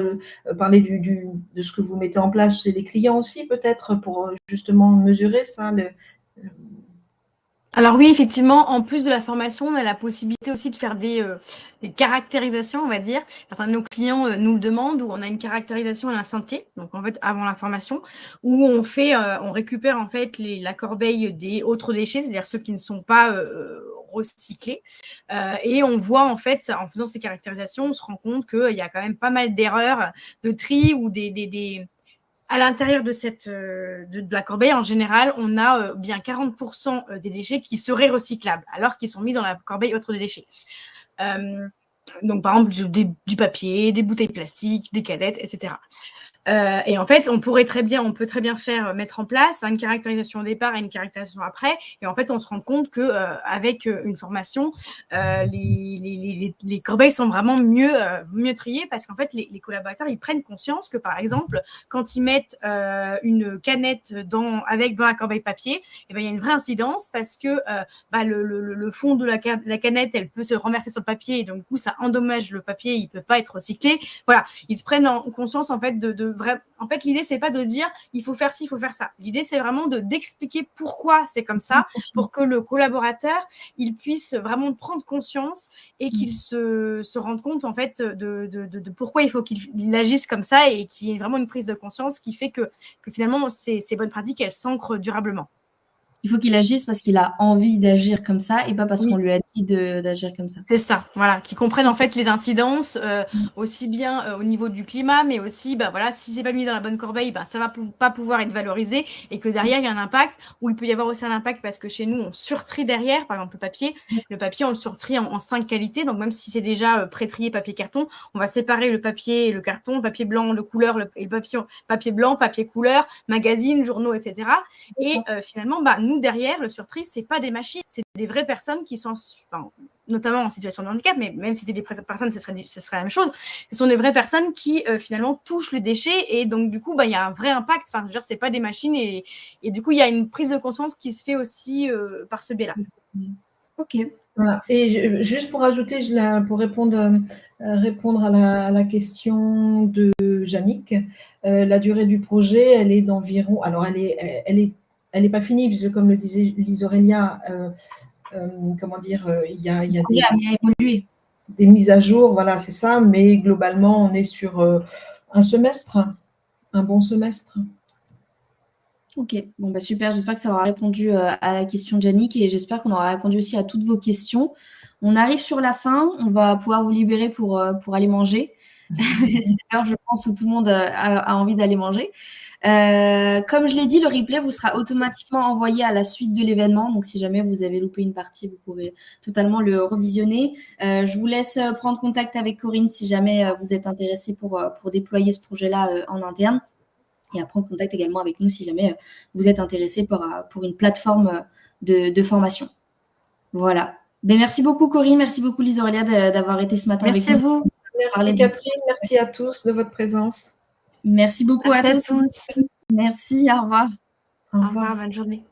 parler de ce que vous mettez en place chez les clients aussi, peut-être, pour justement mesurer ça. Alors oui, effectivement, en plus de la formation, on a la possibilité aussi de faire des caractérisations, on va dire. Enfin, nos clients nous le demandent, où on a une caractérisation à l'instant T, donc en fait avant la formation, où on récupère en fait la corbeille des autres déchets, c'est-à-dire ceux qui ne sont pas recyclés, et on voit en fait, en faisant ces caractérisations, on se rend compte qu'il y a quand même pas mal d'erreurs de tri ou à l'intérieur de de la corbeille, en général, on a bien 40% des déchets qui seraient recyclables, alors qu'ils sont mis dans la corbeille autre des déchets. Donc, par exemple, du papier, des bouteilles plastiques, des canettes, etc. Et en fait, on peut très bien mettre en place une caractérisation au départ et une caractérisation après. Et en fait, on se rend compte que avec une formation, les corbeilles sont vraiment mieux triées parce qu'en fait, les collaborateurs, ils prennent conscience que, par exemple, quand ils mettent une canette dans la corbeille papier, et ben, il y a une vraie incidence parce que le fond de la canette, elle peut se renverser sur le papier et donc, du coup, ça endommage le papier, il peut pas être recyclé. Voilà, ils se prennent en conscience, en fait, en fait, l'idée, c'est pas de dire il faut faire ci, il faut faire ça. L'idée, c'est vraiment d'expliquer pourquoi c'est comme ça, pour que le collaborateur, il puisse vraiment prendre conscience et qu'il se rende compte, en fait, de pourquoi il faut qu'il agisse comme ça et qu'il y ait vraiment une prise de conscience qui fait que finalement, ces bonnes pratiques, elles s'ancrent durablement. Il faut qu'il agisse parce qu'il a envie d'agir comme ça et pas parce qu'on lui a dit d'agir comme ça. C'est ça, voilà, qui comprennent en fait les incidences aussi bien au niveau du climat, mais aussi, voilà, si c'est pas mis dans la bonne corbeille, ça va pas pouvoir être valorisé et que derrière il y a un impact, où il peut y avoir aussi un impact parce que chez nous on surtrie derrière, par exemple le papier on le surtrie en 5 qualités, donc même si c'est déjà pré-trié papier carton, on va séparer le papier et le carton, papier blanc de couleur et le papier blanc, papier couleur, magazines, journaux, etc. Et finalement, nous derrière le surtri, c'est pas des machines, c'est des vraies personnes qui sont notamment en situation de handicap, mais même si c'était des personnes, ce serait la même chose. Ce sont des vraies personnes qui finalement touchent les déchets et donc du coup, il y a un vrai impact. Enfin, je veux dire, c'est pas des machines et du coup, il y a une prise de conscience qui se fait aussi par ce biais-là. Ok. Voilà. Et juste pour ajouter, pour répondre à la question de Yannick, la durée du projet, elle est d'environ. Alors, elle est pas finie puisque, comme le disait Lise Aurélia, comment dire, il y a des mises à jour, voilà, c'est ça, mais globalement, on est sur un semestre, un bon semestre. Ok, bon, super, j'espère que ça aura répondu à la question de Yannick et j'espère qu'on aura répondu aussi à toutes vos questions. On arrive sur la fin, on va pouvoir vous libérer pour aller manger. C'est l'heure, je pense, où tout le monde a envie d'aller manger. Comme je l'ai dit, le replay vous sera automatiquement envoyé à la suite de l'événement. Donc, si jamais vous avez loupé une partie, vous pourrez totalement le revisionner. Je vous laisse prendre contact avec Corinne si jamais vous êtes intéressé pour déployer ce projet-là en interne. Et à prendre contact également avec nous si jamais vous êtes intéressé pour une plateforme de formation. Voilà. Merci beaucoup, Corinne. Merci beaucoup, Lise Aurélia, d'avoir été ce matin avec nous. Merci à vous. Merci, Catherine. Merci à tous de votre présence. Merci beaucoup à tous. Merci, Merci, au revoir. Au revoir, bonne journée.